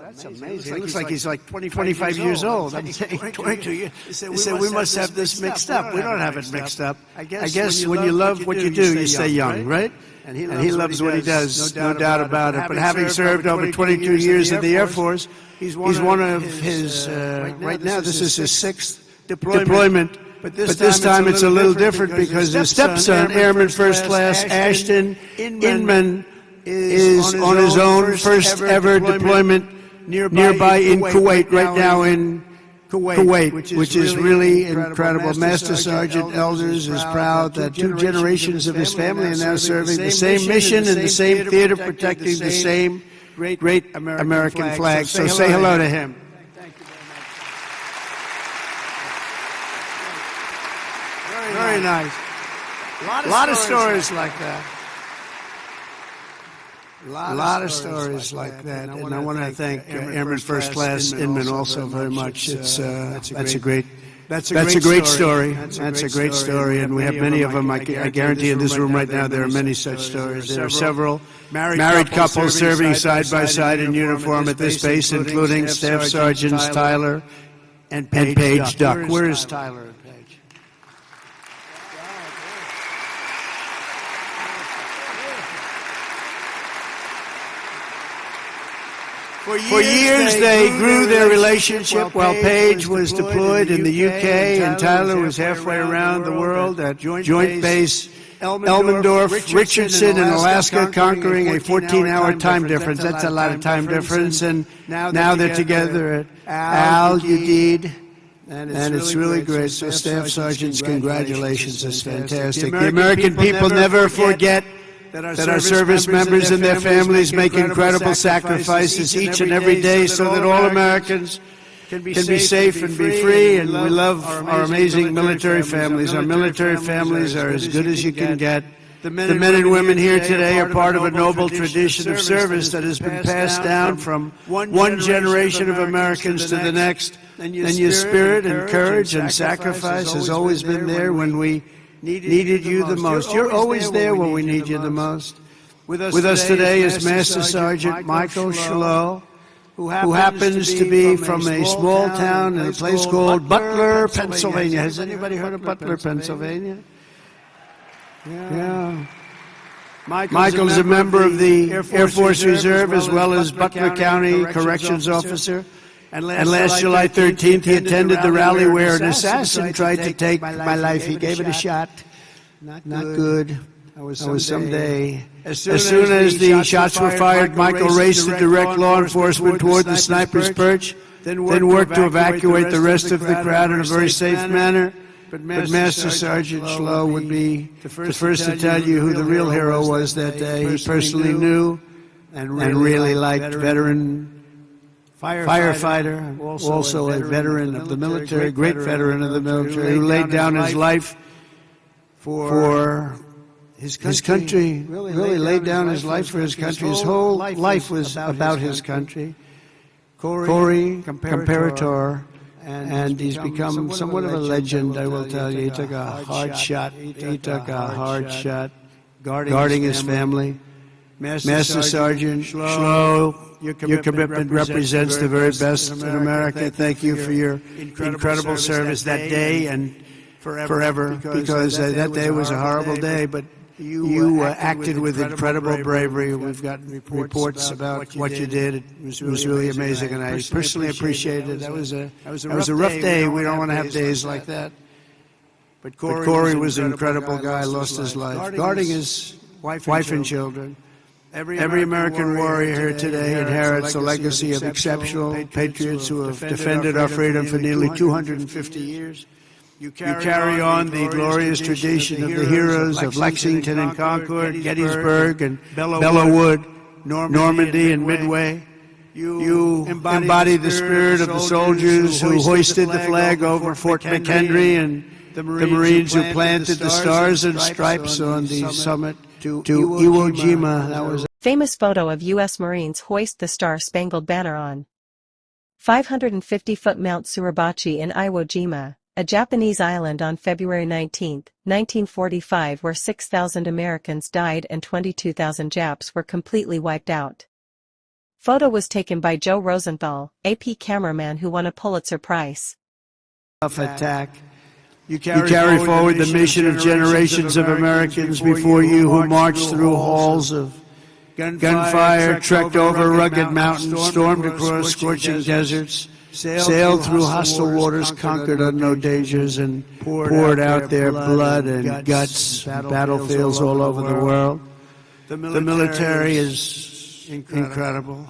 That's amazing. It looks like he's like 25 years old. I'm saying 22 years. They said, we must have this mixed up. We don't have it mixed up. I guess when you love what you do, you stay young, right? And he loves what he does, no doubt about it. But having served over 22 years in the Air Force, he's one of his, right now, this is his 6th deployment. But this time it's a little different because his stepson, Airman First Class Ashton Inman, is on his own first ever deployment nearby in Kuwait, right now in Kuwait, which is really incredible. Master Sergeant Elders is proud that 2 generations of his family are now serving the same mission in the same theater, protecting the same great American flag. So say hello to him. Very nice. A lot of stories like that. A lot of stories like that, and I want to thank Airman First Class Inman also very much. That's a great story. That's a great story, and we have many of them. I guarantee in this room right now there are many such stories. There are several married couples serving side by side in uniform at this base, including Staff Sergeants Tyler and Paige Duck. Where is Tyler and Paige? For years, they grew their relationship while Paige was deployed in the UK and Tyler was halfway around the world at Joint Base Elmendorf, Richardson, in Alaska, conquering a 14-hour time difference. That's a lot of time difference. And now they're together at Al Udeid. And it's really great. So, Staff Sergeants, congratulations. It's fantastic. The American people never forget that our service members and their families make incredible sacrifices each and every day so that all Americans can be safe and be free. And we love our amazing military families. Our military families are as good as you can get. The men and women here today are part of a noble tradition of service that has been passed down from one generation of Americans to the next. And your spirit and courage and sacrifice has always been there when we needed you the most. You're always there when we need you the most. With us today is Master Sergeant Michael Schlow, who happens to be from a small town in a place called Butler, Pennsylvania. Has anybody heard of Butler, Pennsylvania? Yeah. Michael's a member of the Air Force Reserve as well as Butler County Corrections Officer. And last July 13th, he attended the rally where an assassin tried to take my life. He gave it a shot. Not good. That was someday. As soon as the shots were fired, Michael raced to direct law enforcement toward the sniper's perch, then worked to evacuate the rest of the crowd in a very safe manner. But Master Sergeant Schlow would be the first to tell you who the real hero was that day. He personally knew and really liked veteran firefighter, also a veteran of the military, great veteran of the military, who laid down his life for his country, really laid down his life for his country. His whole life was about his country. Corey, comparator, and he's become somewhat of a legend, I will tell you. He took a hard shot. He took a hard shot guarding his family. Master Sergeant Schlow, your commitment represents the very best in America. Thank you for your incredible service that day and forever, because that day was a horrible day, but you acted with incredible bravery. We've got reports about what you did. It was really amazing, and I personally appreciate it. That was a rough day. We don't want to have days like that. But Corey was an incredible guy, lost his life, guarding his wife and children. Every American warrior here today inherits a legacy of exceptional patriots who have defended our freedom for nearly 250 years. You carry on the glorious tradition of the heroes of Lexington and Concord, Gettysburg and Belleau Wood, Normandy and Midway. You embody the spirit of the soldiers who hoisted the flag over Fort McHenry and the Marines who planted the stars and stripes on the summit to Iwo Jima. That was famous photo of U.S. Marines hoist the Star-Spangled Banner on 550-foot Mount Suribachi in Iwo Jima, a Japanese island on February 19, 1945, where 6,000 Americans died and 22,000 Japs were completely wiped out. Photo was taken by Joe Rosenthal, AP cameraman who won a Pulitzer Prize. Attack. You carry forward the mission of generations of Americans before you who marched through halls of gunfire, trekked over rugged mountains, stormed across scorching deserts, sailed through hostile waters, conquered unknown dangers, and poured out their blood and guts, battlefields all over the world. The military is incredible.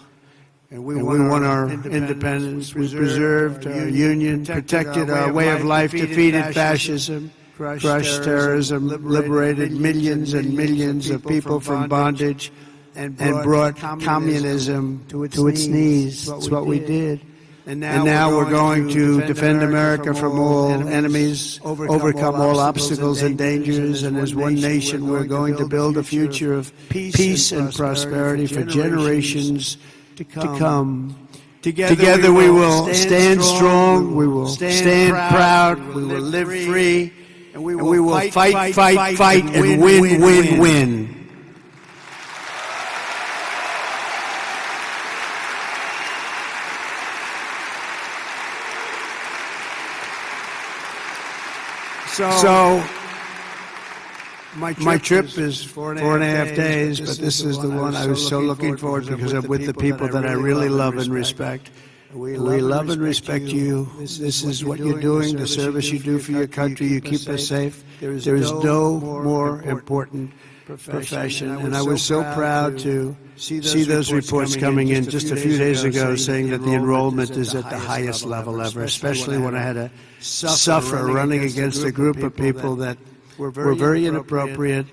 And we won our independence. We preserved our union, protected our way of life, defeated fascism, crushed terrorism, liberated millions and millions of people from bondage, and brought communism to its knees. That's what we did. And now we're going to defend America from all enemies, overcome all obstacles and dangers, and as one nation we're going to build a future of peace and prosperity for generations to come. Together we will stand strong, we will stand proud, we will live free, and we will fight, and win. So my trip is 4.5 days, but this is the one I was so looking forward to because I'm with the people that I really love and respect. We love and respect you. This is what you're doing, the service you do for your country. You keep us safe. There is no more important profession. And I was so proud to see those reports coming in just a few days ago saying that the enrollment is at the highest level ever, especially when I had to suffer running against a group of people that were very inappropriate,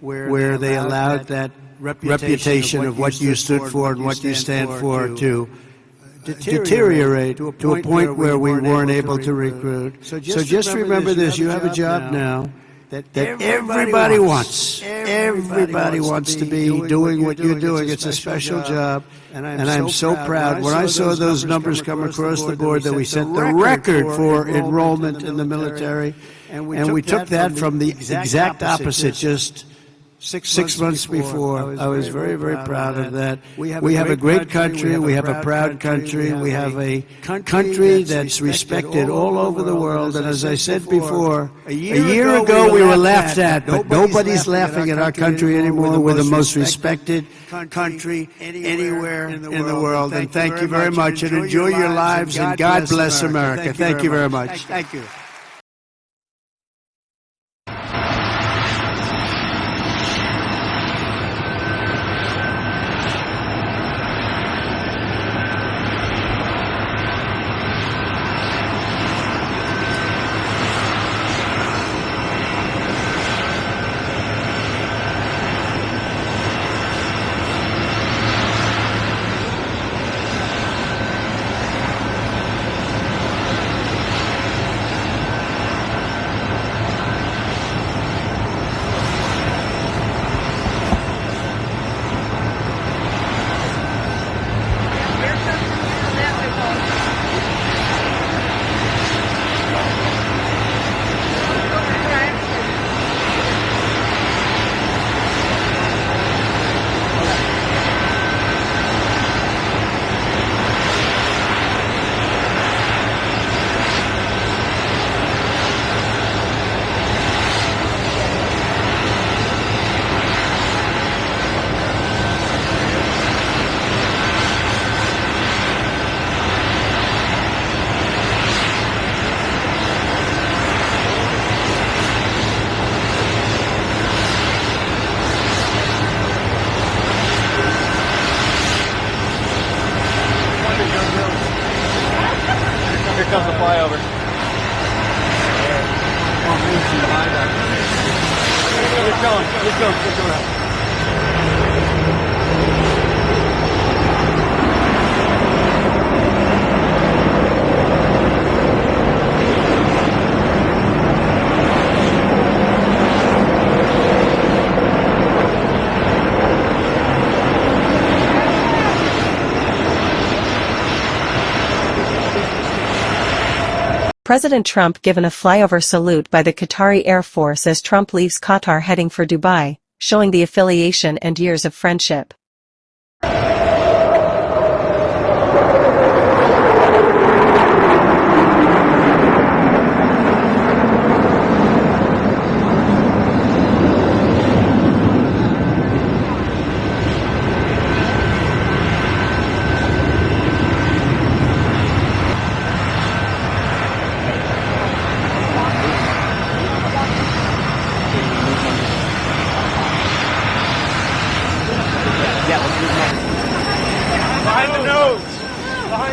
where they allowed that reputation of what you stood for and what you stand for to deteriorate to a point where we weren't able to recruit. So just remember this, you have a job now that everybody wants. Everybody wants to be doing what you're doing. It's a special job, and I'm so proud. When I saw those numbers come across the board that we set the record for enrollment in the military, and we took that from the exact opposite just 6 months before. I was very, very proud of that. We have a great country. We have a proud country. We have a country that's respected all over the world. And as I said before, a year ago we were laughed at, but nobody's laughing at our country anymore. We're the most respected country anywhere in the world. And thank you very much. And enjoy your lives. And God bless America. Thank you very much. Thank you. comes the flyover. Keep going, keep going, keep going. President Trump given a flyover salute by the Qatari Air Force as Trump leaves Qatar heading for Dubai, showing the affiliation and years of friendship.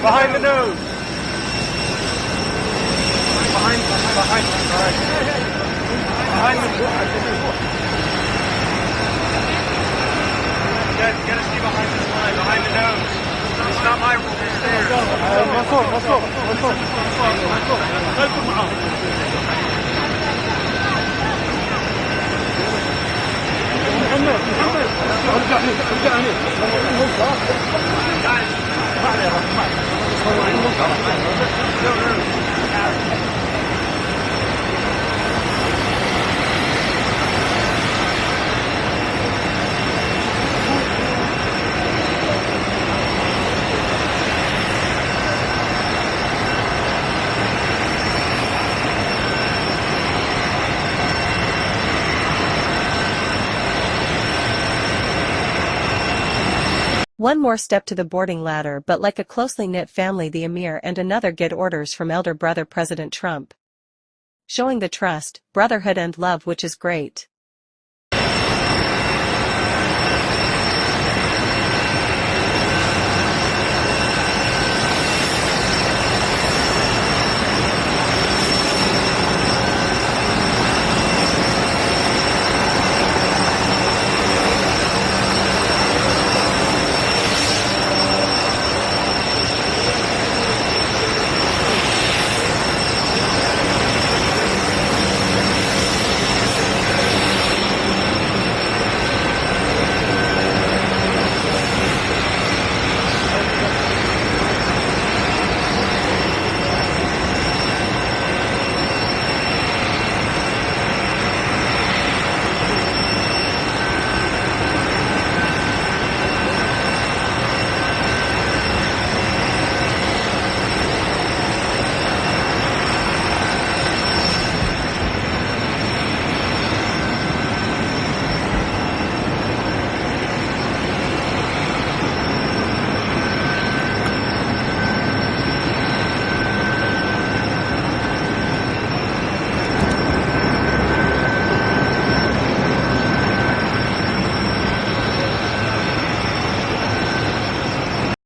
behind the nose. Behind the Get us behind this line, behind the nose. It's not my rule. One more step to the boarding ladder, but like a closely knit family, the Emir and another get orders from elder brother President Trump. Showing the trust, brotherhood and love, which is great.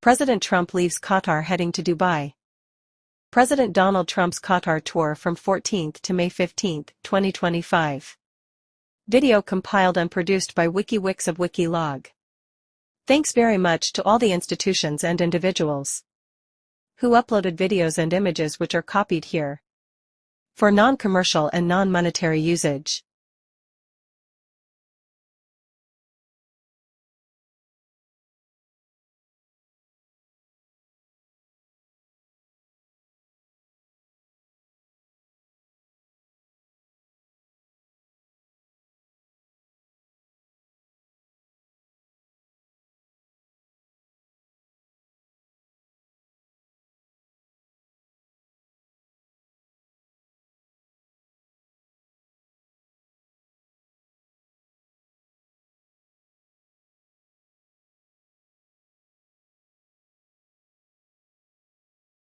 President Trump leaves Qatar heading to Dubai. President Donald Trump's Qatar tour from 14th to May 15, 2025. Video compiled and produced by WikiWicks of WikiWlog. Thanks very much to all the institutions and individuals who uploaded videos and images which are copied here for non-commercial and non-monetary usage.